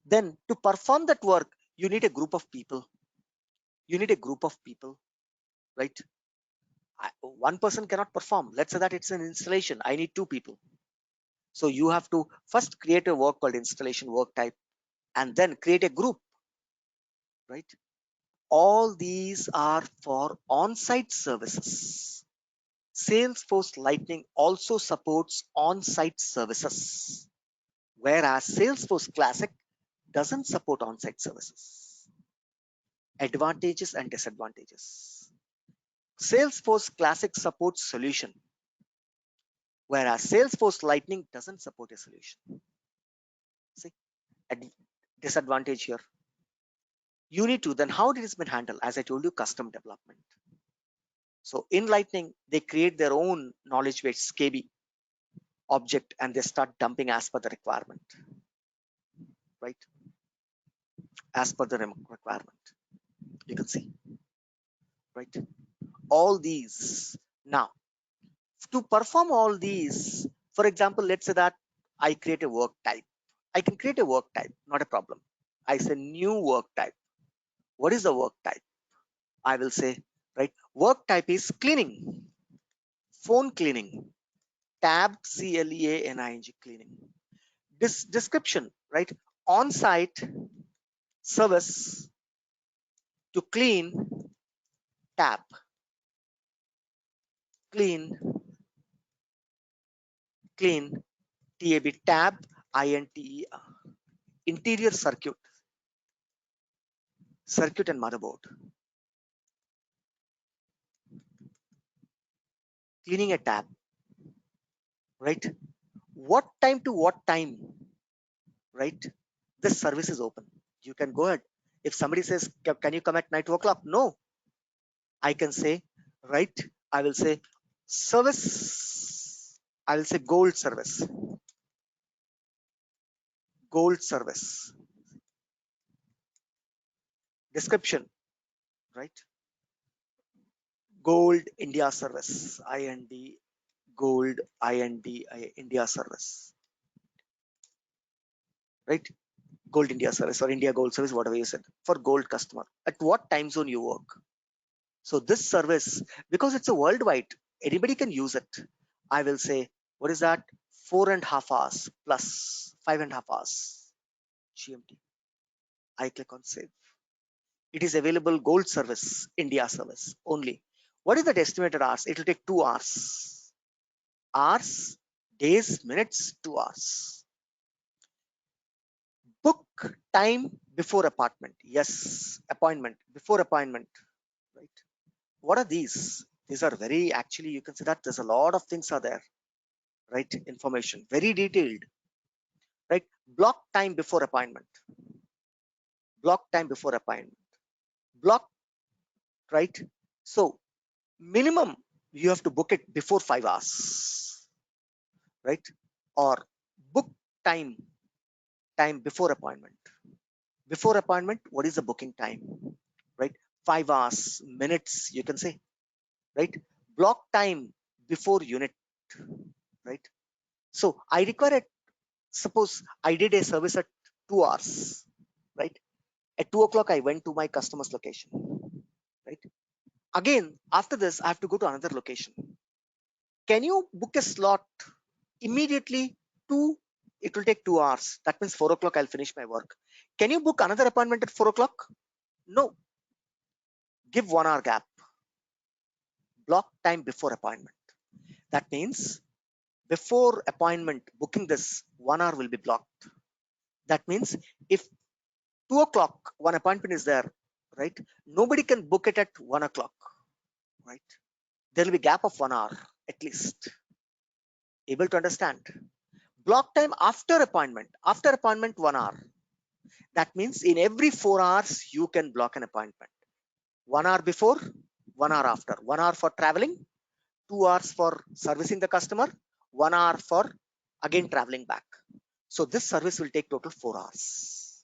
Then to perform that work, you need a group of people. You need a group of people, right? One person cannot perform. Let's say that it's an installation. I need two people. So you have to first create a work called installation work type and then create a group, right? All these are for on-site services. Salesforce Lightning also supports on-site services, whereas Salesforce Classic doesn't support on-site services. Advantages and disadvantages. Salesforce Classic supports solution. whereas Salesforce Lightning doesn't support a solution. See, a disadvantage here. You need to, then how it has been handled? As I told you, custom development. So in Lightning, they create their own knowledge base KB object and they start dumping as per the requirement, right? As per the requirement, you can see, right? All these. Now, to perform all these, for example, let's say that I create a work type. I can create a work type, not a problem. I say new work type. What is the work type? I will say, right, work type is cleaning, phone cleaning, tab cleaning, cleaning. This description, right, on-site service to clean tab, clean, tab, tab, INTE, interior circuit and motherboard, cleaning a tab, right? What time to what time, right? This service is open. You can go ahead. If somebody says, can you come at night 2 o'clock? No, I can say, right? I will say service. I will say gold service. Gold service. Description, right? Gold India service. IND gold India service. Right? Gold India service or India Gold service, whatever you said, for gold customer. At what time zone you work? So this service, because it's a worldwide, anybody can use it. I will say, what is that? 4.5 hours plus 5.5 hours GMT. I click on save. It is available gold service, India service only. What is that estimated hours? It will take 2 hours. Hours, days, minutes, 2 hours. Book time before appointment. Yes, appointment, before appointment, right? What are these? These are very, actually, you can see that there's a lot of things are there, right? Information, very detailed, right? Block time before appointment. Block time before appointment. Block, right? So minimum, you have to book it before 5 hours, right? Or book time before appointment. Before appointment, what is the booking time, right? 5 hours, minutes, you can say, right? Block time before unit, right? So I require it. Suppose I did a service at 2 hours, right? At 2 o'clock, I went to my customer's location, right? Again, after this, I have to go to another location. Can you book a slot immediately? It will take 2 hours. That means 4 o'clock, I'll finish my work. Can you book another appointment at 4 o'clock? No. Give 1 hour gap. Block time before appointment. That means before appointment, booking this 1 hour will be blocked. That means if 2 o'clock, one appointment is there, right? Nobody can book it at 1 o'clock, right? There will be gap of 1 hour at least. Able to understand? Block time after appointment 1 hour. That means in every 4 hours, you can block an appointment. 1 hour before, 1 hour after. 1 hour for traveling, 2 hours for servicing the customer, 1 hour for again traveling back. So this service will take total 4 hours.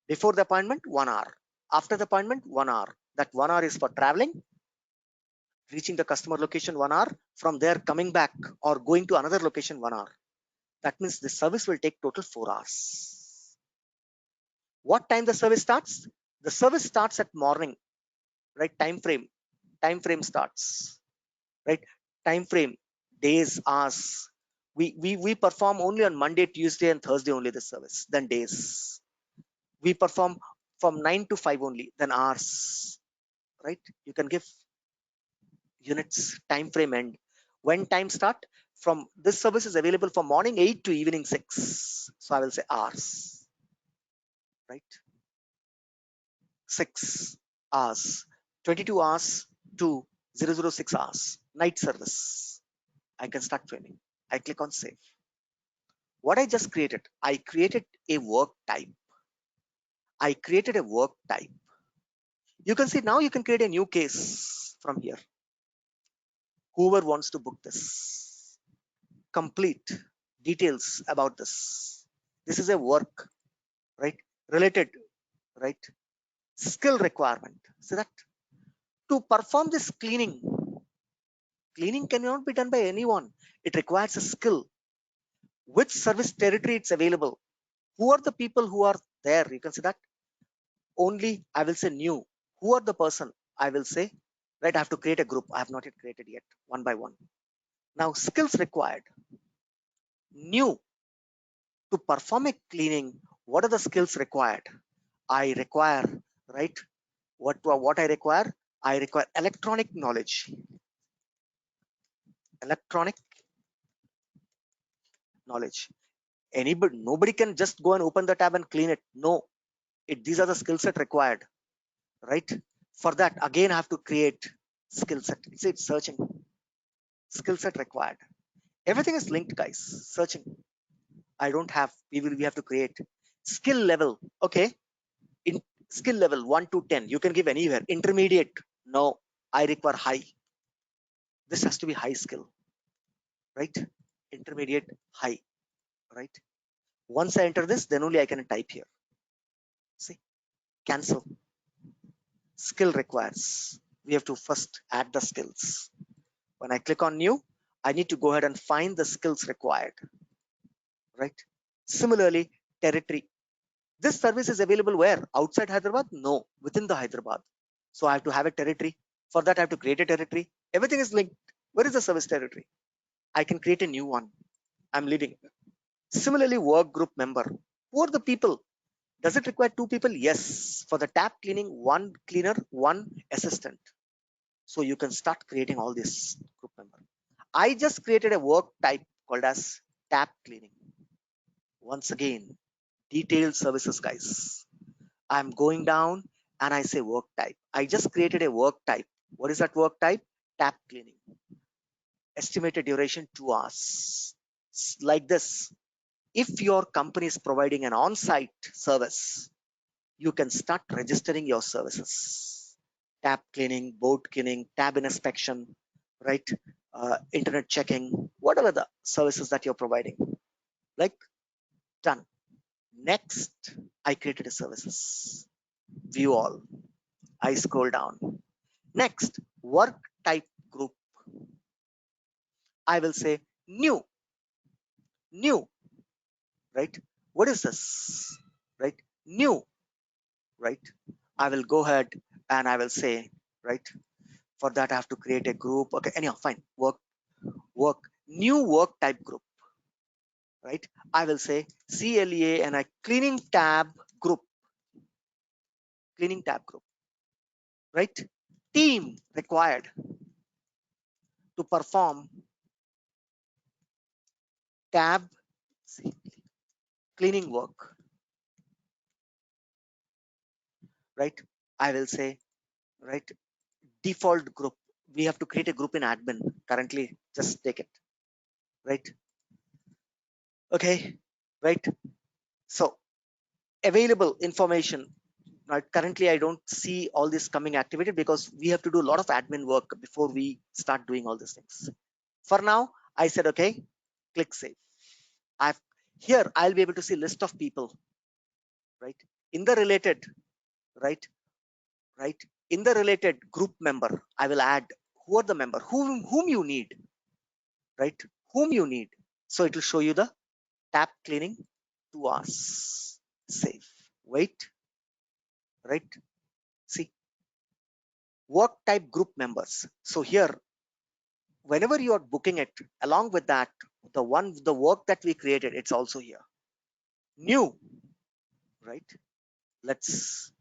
Before the appointment, 1 hour. After the appointment, 1 hour. That 1 hour is for traveling, reaching the customer location 1 hour, from there coming back or going to another location 1 hour. That means the service will take total 4 hours. What time the service starts? The service starts at morning, right? Time frame starts, right? Time frame, days, hours. We perform only on Monday, Tuesday, and Thursday only the service. Then days. We perform from 9 to 5 only. Then hours, right? You can give units, time frame end. When time start? From this service is available from morning 8 to evening 6. So I will say hours, right? 6 hours, 22 hours to 006 hours. Night service. I can start training. I click on save. What I just created, I created a work type. I created a work type. You can see now you can create a new case from here. Whoever wants to book this, complete details about this. This is a work, right? Related, right? Skill requirement. So that to perform this cleaning, cleaning cannot be done by anyone. It requires a skill. Which service territory it's available? Who are the people who are there? You can see that only I will say new. Who are the person? I will say, right? I have to create a group. I have not yet created yet, one by one. Now skills required. New. To perform a cleaning, what are the skills required? I require, right? What I require? I require electronic knowledge. Electronic knowledge. Anybody, nobody can just go and open the tab and clean it. No, these are the skill set required, right? For that, again, I have to create skill set. It's searching. Skill set required. Everything is linked, guys. Searching. I don't have. We have to create skill level. Okay. In skill level 1 to 10, you can give anywhere. Intermediate. No, I require high. This has to be high skill, right? Intermediate, high, right? Once I enter this, then only I can type here. See, cancel. Skill requires. We have to first add the skills. When I click on new, I need to go ahead and find the skills required, right? Similarly, territory. This service is available where? Outside Hyderabad? No, within the Hyderabad. So I have to have a territory. For that, I have to create a territory. Everything is linked. Where is the service territory? I can create a new one. I'm leading. Similarly, work group member. Who are the people? Does it require 2 people? Yes. For the tap cleaning, 1 cleaner, 1 assistant. So you can start creating all this group member. I just created a work type called as tap cleaning. Once again, detailed services, guys. I'm going down and I say work type. I just created a work type. What is that work type? Tap cleaning. Estimated duration 2 hours. Like this. If your company is providing an on-site service, you can start registering your services. Tap cleaning, board cleaning, tab inspection, right? Internet checking, whatever the services that you're providing. Like done. Next, I created a services. View all. I scroll down. Next, work type group. I will say new, new, right? What is this, right? New, right? I will go ahead and I will say, right? For that, I have to create a group. Okay, anyhow, fine. New work type group, right? I will say CLEA and a cleaning tab group, right? Team required to perform tab cleaning work, right? I will say, right? Default group. We have to create a group in admin. Currently, just take it, right? Okay, right? So available information. Right, currently, I don't see all this coming activated because we have to do a lot of admin work before we start doing all these things. For now, I said, okay, click save. Here, I'll be able to see list of people, right? In the related, right? In the related group member, I will add who are the member, whom you need, right? Whom you need. So it will show you the tap cleaning 2 hours. Save. Wait, right? See, work type group members. So here, whenever you are booking it, along with that, the work that we created, it's also here. New, right? Let's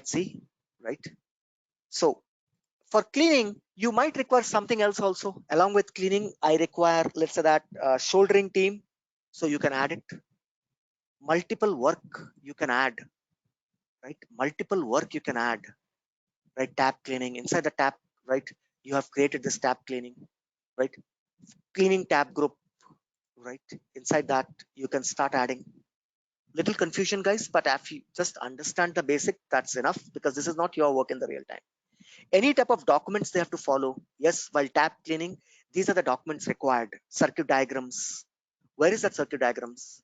see, right? So for cleaning, you might require something else also. Along with cleaning, I require, let's say that shouldering team. So you can add it. Multiple work you can add, right? Multiple work you can add, right? Tap cleaning inside the tap, right? You have created this tap cleaning, right? cleaning tab group, right? Inside that, you can start adding. Little confusion, guys, but if you just understand the basic, that's enough, because this is not your work in the real time. Any type of documents they have to follow. Yes, while tab cleaning, these are the documents required. Circuit diagrams. Where is that circuit diagrams?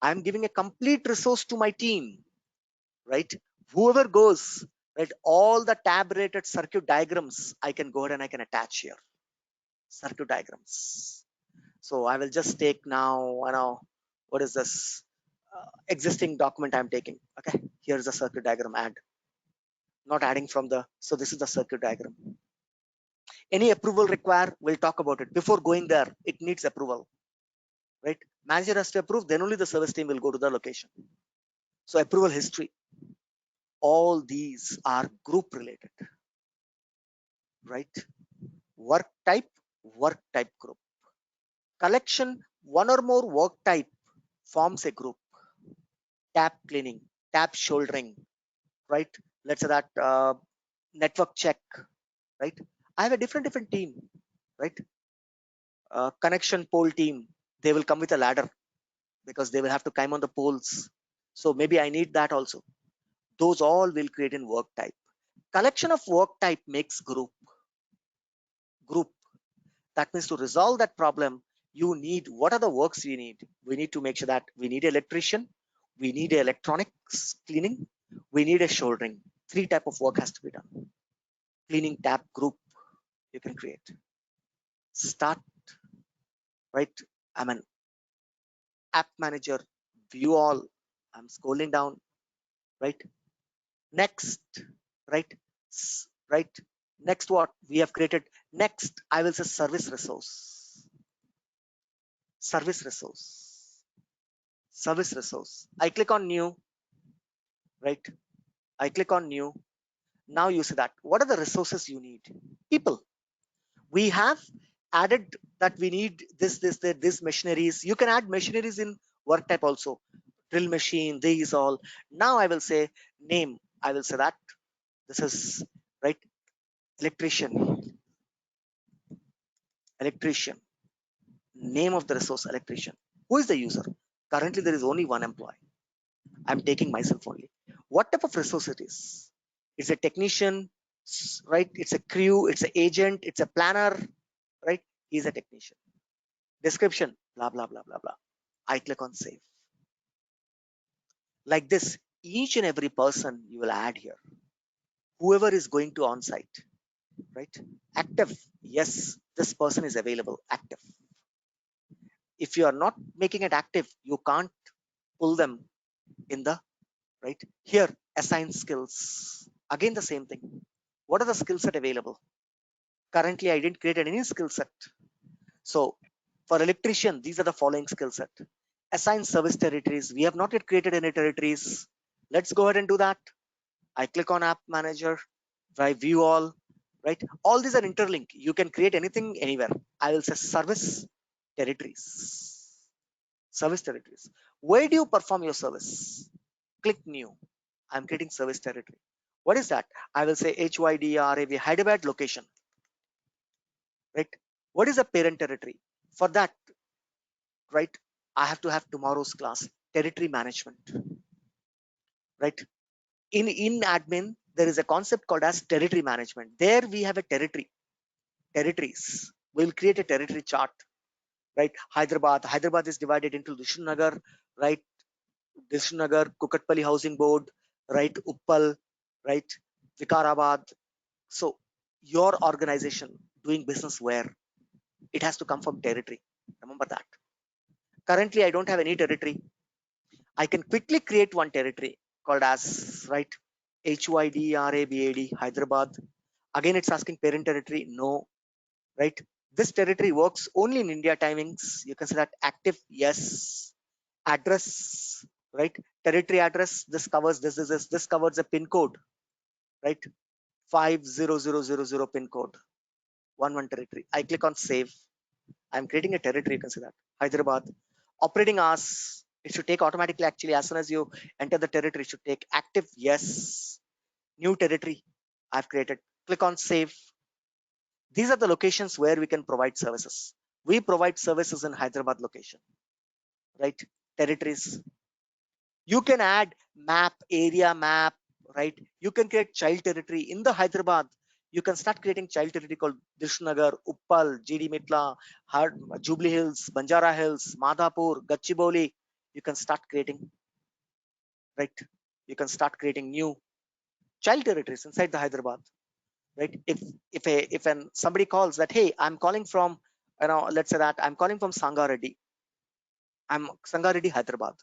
I'm giving a complete resource to my team, right? Whoever goes, right, all the tab rated circuit diagrams, I can go ahead and I can attach here. Circuit diagrams. So I will just take now, what is this? Existing document I'm taking. Okay, here's the circuit diagram add. Not adding from the, so this is the circuit diagram. Any approval required, we'll talk about it. Before going there, it needs approval, right? Manager has to approve, then only the service team will go to the location. So approval history, all these are group related, right? Work type group. Collection, one or more work type forms a group. Tab cleaning, tab shouldering, right? Let's say that network check, right? I have a different team, right? Connection pole team, they will come with a ladder because they will have to climb on the poles. So maybe I need that also. Those all will create in work type. Collection of work type makes group. That means to resolve that problem, you need, what are the works we need? We need to make sure that we need electrician, we need electronics cleaning, we need a shouldering. 3 type of work has to be done. Cleaning tab group you can create. Start, right? I'm an app manager, view all. I'm scrolling down, right? Next, right? Right? Next, what we have created? Next, I will say service resource. Service resource. Service resource. I click on new, right? I click on new. Now you see that. What are the resources you need? People. We have added that we need this machineries. You can add machineries in work type also. Drill machine, these all. Now I will say name. I will say that this is, right, electrician. Electrician. Name of the resource, electrician. Who is the user? Currently there is only one employee. I'm taking myself only. What type of resource it is? It's a technician, right? It's a crew, it's an agent, it's a planner, right? He's a technician. Description, blah, blah, blah, blah, blah. I click on save. Like this, each and every person you will add here. Whoever is going to on-site, right? Active, yes, this person is available, active. If you are not making it active, you can't pull them in the, right? Here, assign skills. Again, the same thing. What are the skill set available? Currently, I didn't create any skill set. So for electrician, these are the following skill set. Assign service territories. We have not yet created any territories. Let's go ahead and do that. I click on app manager, I view all, right? All these are interlinked. You can create anything anywhere. I will say service territories. Service territories. Where do you perform your service? Click new. I'm creating service territory. What is that? I will say HYDRAV, Hyderabad location, right? What is the parent territory? For that, right, I have to have tomorrow's class, territory management, right? In admin, there is a concept called as territory management. There we have a territories. We'll create a territory chart, right? Hyderabad is divided into Nagar, right? Nagar, Kukatpalli Housing Board, right? Uppal, right? Vikarabad. So your organization doing business where? It has to come from territory. Remember that. Currently, I don't have any territory. I can quickly create one territory called as, right, HYDRABAD, Hyderabad. Again, it's asking parent territory. No, right? This territory works only in India timings. You can say that active, yes. Address, right? Territory address. This covers this covers a pin code, right? 50000 pin code. One territory. I click on save. I'm creating a territory. You can see that Hyderabad. Operating hours. It should take automatically. Actually, as soon as you enter the territory, it should take active. Yes. New territory. I've created. Click on save. These are the locations where we can provide services. We provide services in Hyderabad location, right? Territories. You can add map, area map, right? You can create child territory in the Hyderabad. You can start creating child territory called Drishnagar, Uppal, GD Mitla, Jubilee Hills, Banjara Hills, Madhapur, Gachibowli. You can start creating, right? You can start creating new child territories inside the Hyderabad, right? If somebody calls that, hey, I'm calling from, let's say that I'm calling from Sangareddy. I'm Sangareddy, Hyderabad.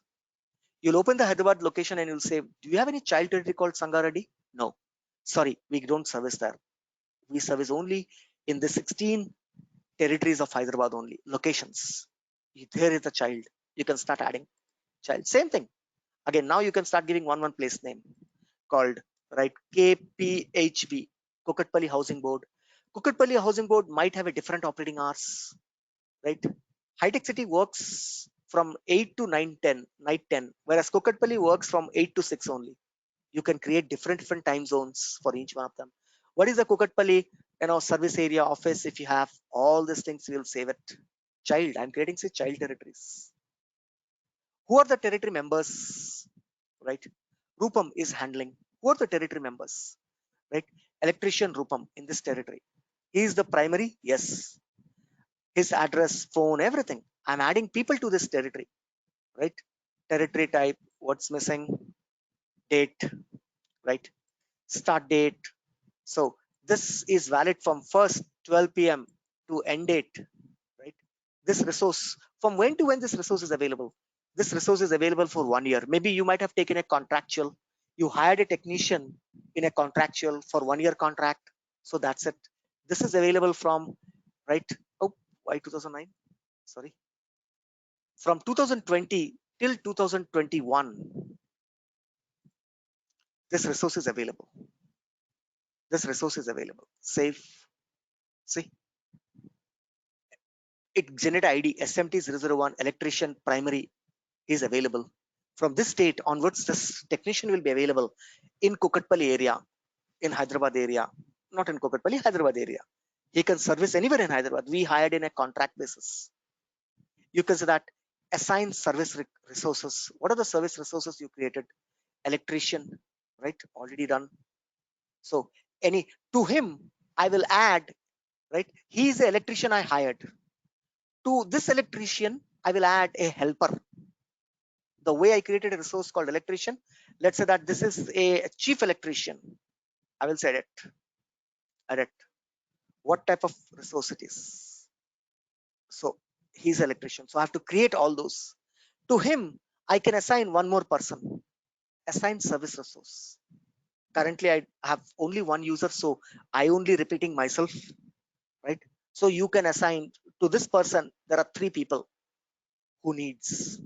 You'll open the Hyderabad location and you'll say, do you have any child territory called Sangareddy? No, sorry, we don't service there. We service only in the 16 territories of Hyderabad only, locations. There is a child. You can start adding child. Same thing. Again, now you can start giving one place name called, right, KPHB, Kukatpalli Housing Board. Kukatpalli Housing Board might have a different operating hours, right? High-Tech City works from 8 to 9, 10, night 10, whereas Kukatpalli works from 8 to 6 only. You can create different time zones for each one of them. What is the Kukatpalli, service area office? If you have all these things, we'll save it. Child, I'm creating say child territories. Who are the territory members, right? Rupam is handling. Who are the territory members, right? Electrician Rupam in this territory. He is the primary, yes. His address, phone, everything. I'm adding people to this territory, right? Territory type, what's missing, date, right? Start date. So this is valid from first 12 p.m. to end date, right? This resource, from when to when this resource is available? This resource is available for 1 year. Maybe you might have taken a contractual. You hired a technician in a contractual for 1 year contract. So that's it. This is available from, right? Oh, why 2009? Sorry. From 2020 till 2021, this resource is available. This resource is available. Save. See, it generate ID SMT001 electrician primary is available. From this date onwards, this technician will be available in Kukatpalli area, in Hyderabad area, not in Kukatpalli, Hyderabad area. He can service anywhere in Hyderabad. We hired in a contract basis. You can say that assign service resources. What are the service resources you created? Electrician, right? Already done. So to him, I will add, right? He is the electrician I hired. To this electrician, I will add a helper. The way I created a resource called electrician, let's say that this is a chief electrician. I will say edit. What type of resource it is? So he's an electrician. So I have to create all those. To him, I can assign one more person. Assign service resource. Currently, I have only one user, so I only repeating myself, right? So you can assign to this person. There are 3 people who needs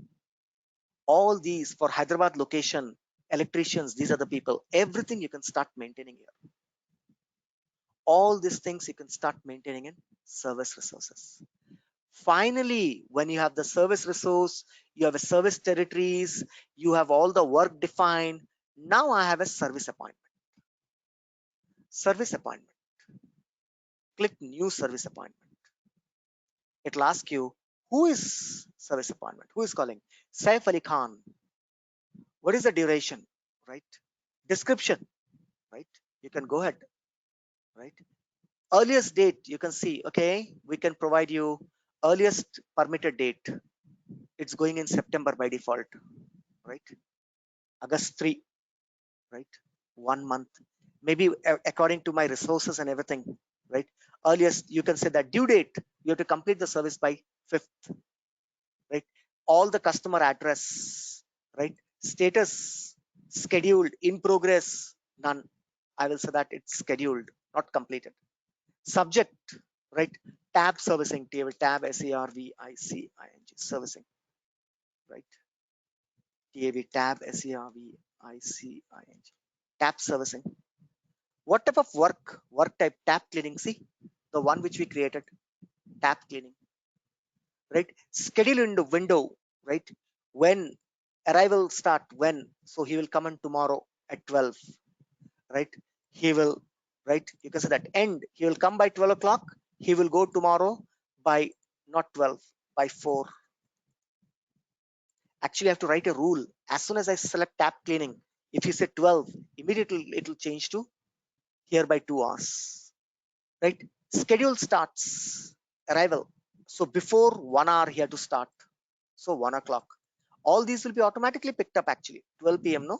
all these for Hyderabad location. Electricians, these are the people. Everything you can start maintaining here. All these things you can start maintaining in service resources. Finally, when you have the service resource, you have a service territories, you have all the work defined. Now I have a service appointment. Service appointment. Click new service appointment. It'll ask you, who is service appointment? Who is calling? Saif Ali Khan. What is the duration? Right? Description. Right? You can go ahead. Right? Earliest date, you can see, okay, we can provide you earliest permitted date. It's going in September by default, right? August 3, right? 1 month, maybe according to my resources and everything, right? Earliest, you can say that due date, you have to complete the service by 5th, right? All the customer address, right? Status, scheduled, in progress, none. I will say that it's scheduled, not completed. Subject, right? Tab servicing, tab servicing, servicing, right? tab servicing, tab servicing. What type of work type? Tab cleaning. See, the one which we created, tab cleaning, right? Schedule in the window, right? When arrival start, when, so he will come in tomorrow at 12, right? He will, right? You can say that end, he will come by 12 o'clock, he will go tomorrow by not 12, by 4. Actually, I have to write a rule. As soon as I select tap cleaning, if you say 12, immediately it will change to here by 2 hours, right? Schedule starts, arrival. So before 1 hour, he had to start. So 1 o'clock. All these will be automatically picked up actually. 12 p.m. No?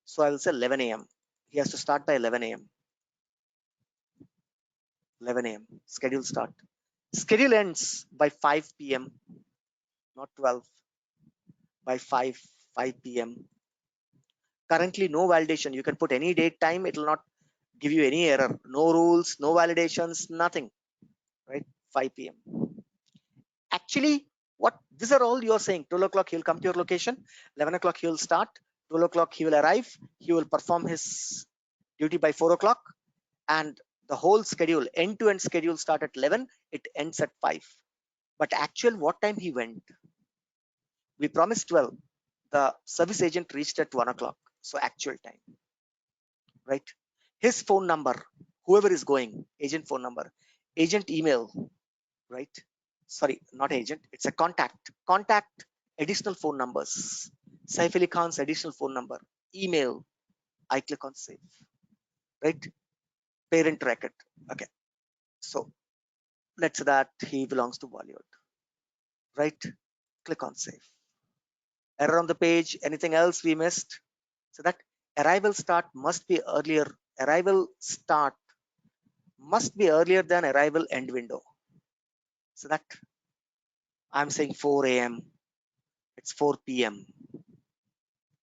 So I will say 11 a.m. He has to start by 11 a.m. 11 a.m. Schedule start. Schedule ends by 5 p.m. Not 12. By 5 p.m. Currently, no validation. You can put any date time. It will not give you any error. No rules, no validations, nothing. Right? 5 p.m. Actually, what these are all you are saying. 12 o'clock he will come to your location. 11 o'clock he will start. 12 o'clock he will arrive. He will perform his duty by 4 o'clock. And the whole schedule, end-to-end schedule, start at 11. It ends at 5. But actual what time he went? We promised 12. The service agent reached at 1 o'clock. So actual time. Right? His phone number, whoever is going, agent phone number, agent email, right? Sorry, not agent, it's a contact, additional phone numbers, Saif Ali Khan's additional phone number, email, I click on save, right? Parent record. Okay, so let's say that he belongs to Bollywood, right? Click on save. Error on the page, anything else we missed? So that arrival start must be earlier, arrival start must be earlier than arrival end window. So that I'm saying 4 a.m. It's 4 p.m.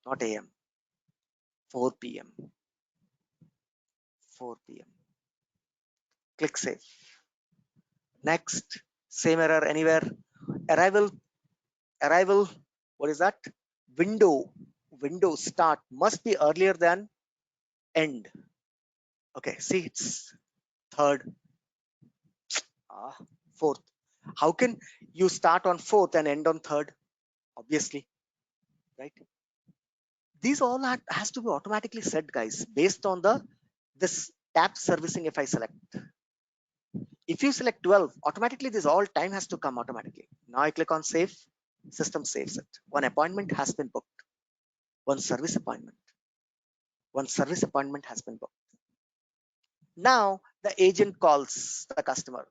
not a.m. 4 p.m. 4 p.m. Click save. Next, same error anywhere. Arrival, what is that? Window start must be earlier than end. Okay, see it's third, fourth. How can you start on fourth and end on third? Obviously, right? These all has to be automatically set, guys, based on this tap servicing. If I select, if you select 12, automatically this all time has to come automatically. Now I click on save, system saves it. One appointment has been booked. One service appointment has been booked. Now the agent calls the customer.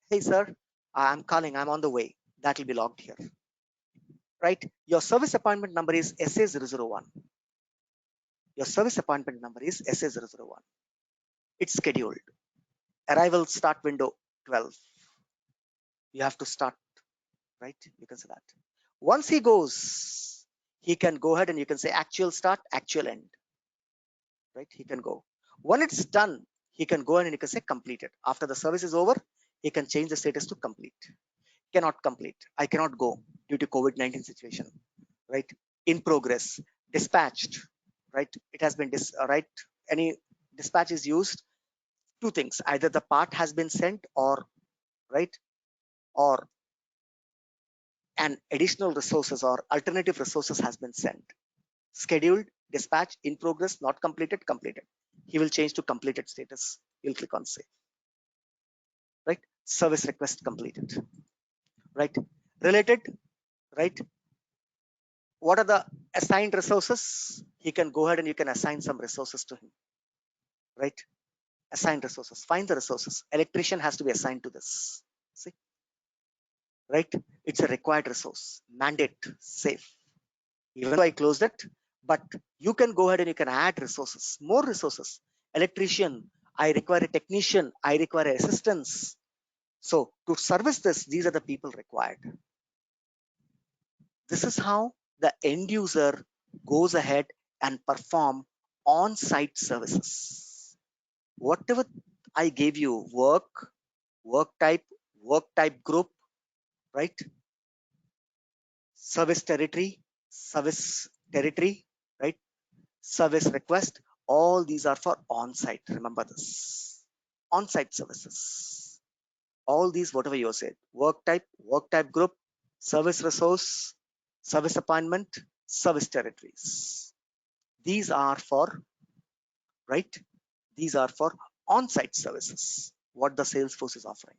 Hey sir, I'm calling, I'm on the way. That will be logged here. Right? Your service appointment number is SA001. Your service appointment number is SA001. It's scheduled. Arrival start window 12. You have to start, right? You can say that. Once he goes, he can go ahead and you can say actual start, actual end, right? He can go. When it's done, he can go and you can say completed. After the service is over, he can change the status to complete. Cannot complete. I cannot go due to COVID-19 situation, right? In progress, dispatched, right? It has been right. Any dispatch is used. Two things: either the part has been sent, or right, or an additional resources or alternative resources has been sent. Scheduled, dispatch, in progress, not completed, completed. He will change to completed status. You'll click on save. Right? Service request completed. Right? Related, right? What are the assigned resources? He can go ahead and you can assign some resources to him. Right? Assign resources. Find the resources. Electrician has to be assigned to this. See? Right? It's a required resource. Mandate, save. Even though I closed it, but you can go ahead and you can add resources, more resources. Electrician, I require a technician, I require assistance. So to service this, these are the people required. This is how the end user goes ahead and perform on-site services. Whatever I gave you, work type group, right? Service territory, right? Service request, all these are for on-site. Remember this, on-site services. All these, whatever you said, work type group, service resource, service appointment, service territories. These are for, right? These are for on-site services. What the Salesforce is offering.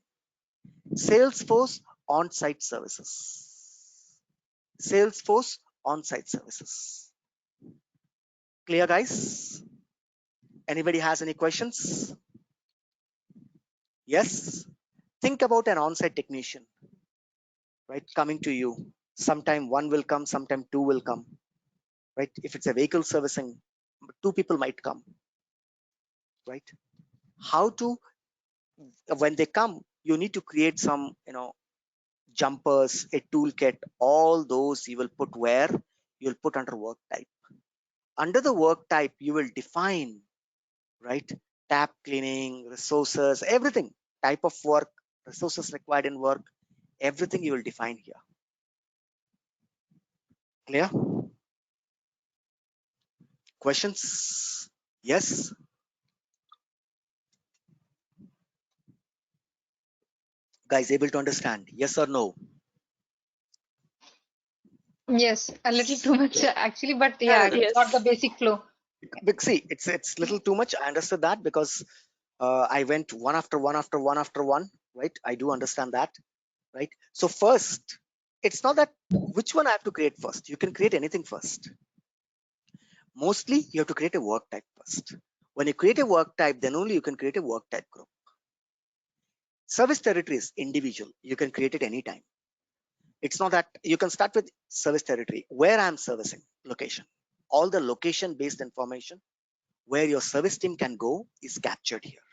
Salesforce on-site services. Salesforce on-site services. Clear, guys? Anybody has any questions? Yes. Think about an on-site technician, right, coming to you. Sometime one will come, sometime two will come, right? If it's a vehicle servicing, two people might come, right? How to, when they come, you need to create some, jumpers, a toolkit, all those you will put where? You'll put under work type. Under the work type, you will define, right? Tap cleaning, resources, everything, type of work, resources required in work, everything you will define here. Clear? Questions? Yes? Guys, able to understand? Yes or no? Yes, a little too much actually, but Yeah, yeah, got the Yes. basic flow. see, it's little too much. I understood that because I went one after one after one after one, right? I do understand that, right? So first, it's not that which one I have to create first. You can create anything first. Mostly, you have to create a work type first. When you create a work type, then only you can create a work type group. Service territory is individual. You can create it anytime. It's not that you can start with service territory, where I'm servicing, location. All the location based information where your service team can go is captured here,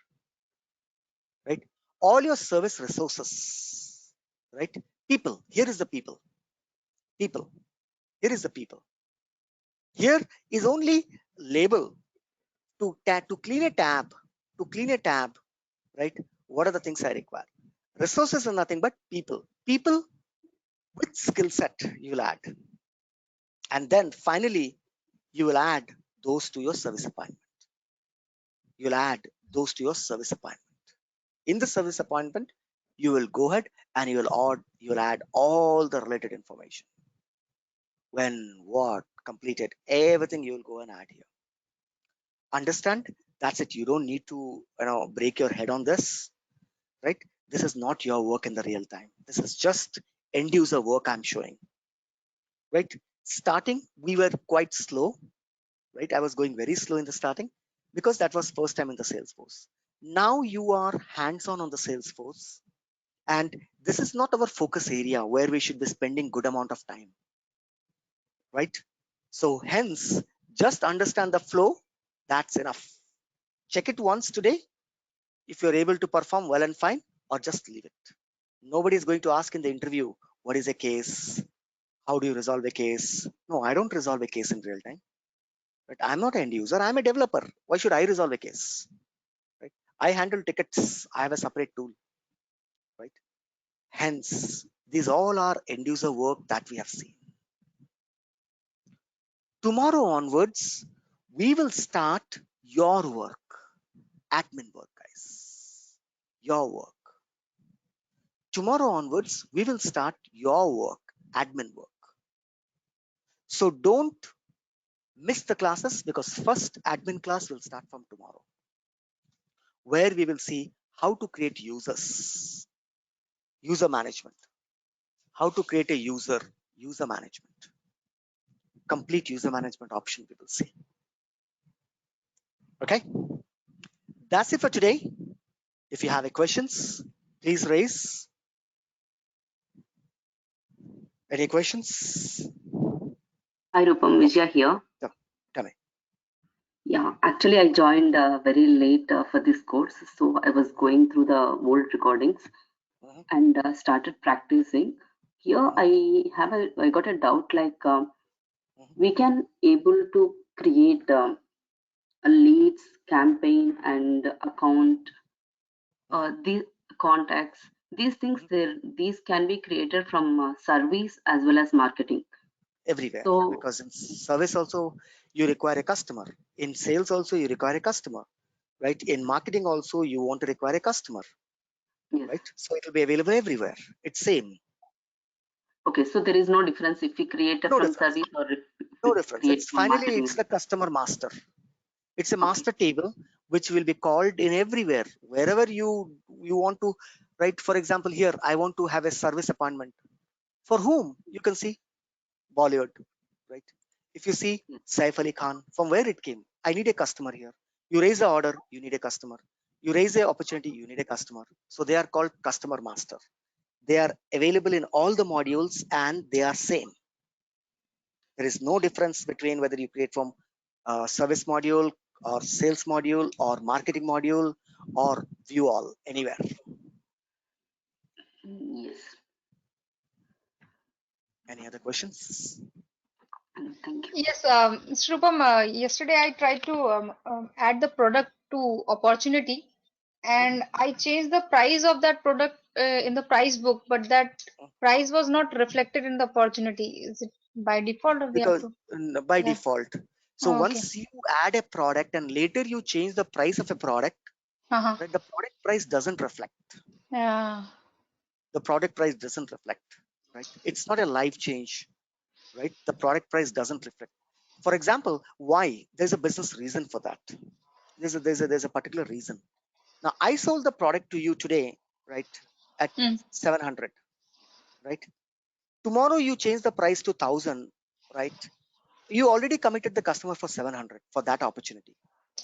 right? All your service resources, right? People, here is the people. People, here is the people. Here is only label to clean a tab, right? What are the things I require? Resources are nothing but people. People with skill set you will add. And then finally, you will add those to your service appointment. You'll add those to your service appointment. In the service appointment, you will go ahead and you'll add all the related information. When, what, completed, everything you will go and add here. Understand? That's it. You don't need to break your head on this, right? This is not your work in the real time. This is just end user work I'm showing, right? Starting, we were quite slow, right? I was going very slow in the starting because that was first time in the Salesforce. Now you are hands-on the Salesforce, and this is not our focus area where we should be spending good amount of time, right? So hence, just understand the flow. That's enough. Check it once today. If you're able to perform well and fine, or just leave it. Nobody is going to ask in the interview, what is a case? How do you resolve a case? No, I don't resolve a case in real time. But I'm not an end user. I'm a developer. Why should I resolve a case? Right? I handle tickets. I have a separate tool. Right? Hence, these all are end user work that we have seen. Tomorrow onwards, we will start your work, admin work, guys. Your work. Tomorrow onwards, we will start your work, admin work. So don't miss the classes because first admin class will start from tomorrow, where we will see how to create users, user management, how to create a user management, complete user management option we will see. Okay, that's it for today. If you have any questions, please raise. Any questions? Hi, Rupam, Vijaya here. Come in. Yeah, actually, I joined very late for this course, so I was going through the old recordings and started practicing. Here, I got a doubt like we can able to create a leads campaign and account, these contacts, these things these can be created from service as well as marketing. Everywhere, So, because in service also you require a customer, in sales also you require a customer, right? In marketing also you want to require a customer, yes. right? So it will be available everywhere. It's same. Okay, so there is no difference if we create No from difference. service or if No we difference. create It's from finally marketing. it's the customer master. It's a Okay. master table which will be called in everywhere, wherever you want to right? For example, here I want to have a service appointment. For whom? You can see Bollywood, right? If you see Saif Ali Khan, from where it came, I need a customer here. You raise the order, you need a customer. You raise the opportunity, you need a customer. So they are called customer master. They are available in all the modules and they are same. There is no difference between whether you create from service module or sales module or marketing module or view all, anywhere. Yes. Any other questions? Thank you. Yes, Shrupam, yesterday I tried to add the product to opportunity, and I changed the price of that product in the price book, but that price was not reflected in the opportunity. Is it by default or we have Because to? by Yeah. default. So Oh, okay. once you add a product and later you change the price of a product, Uh-huh. right, the product price doesn't reflect. Yeah. The product price doesn't reflect, right? It's not a live change, right? The product price doesn't reflect. For example, why? There's a business reason for that. There's a particular reason. Now I sold the product to you today, right, at 700, right? Tomorrow you change the price to 1000, right? You already committed the customer for 700 for that opportunity.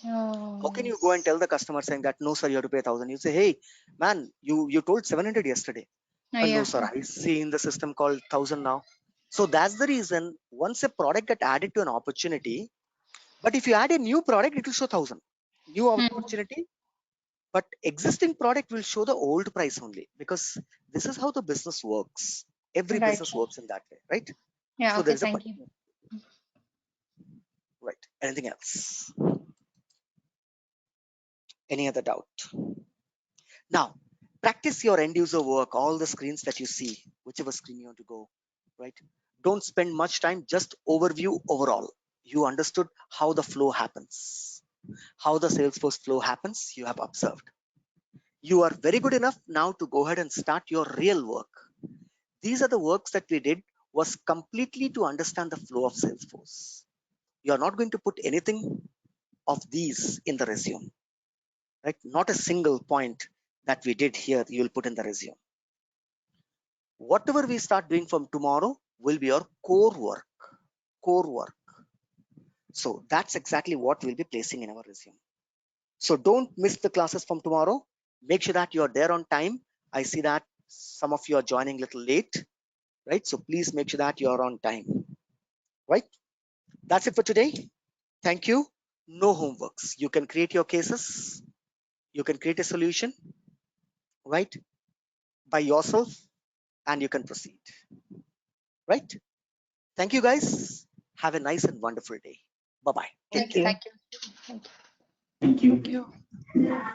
Oh, How can you go and yes. tell the customer saying that no sir, you have to pay 1000? You say, hey man, you told 700 yesterday. No Yeah. sir, I see in the system called 1000 now. So that's the reason once a product get added to an opportunity, but if you add a new product, it will show 1000 new opportunity, but existing product will show the old price only, because this is how the business works. Every Right. business works in that way, right? Yeah. So Okay. there is a Thank you. right. Anything else? Any other doubt? Now practice your end user work, all the screens that you see, whichever screen you want to go, right? Don't spend much time, just overview overall. You understood how the flow happens, how the Salesforce flow happens, you have observed. You are very good enough now to go ahead and start your real work. These are the works that we did was completely to understand the flow of Salesforce. You are not going to put anything of these in the resume, right? Not a single point that we did here you will put in the resume. Whatever we start doing from tomorrow will be your core work. So that's exactly what we'll be placing in our resume. So don't miss the classes from tomorrow. Make sure that you're there on time. I see that some of you are joining a little late, right? So please make sure that you're on time, right? That's it for today. Thank you. No homeworks. You can create your cases. You can create a solution, right, by yourself, and you can proceed, right? Thank you guys. Have a nice and wonderful day. Bye-bye. Take Thank care. you. Thank you. Thank you. Thank you. Thank you.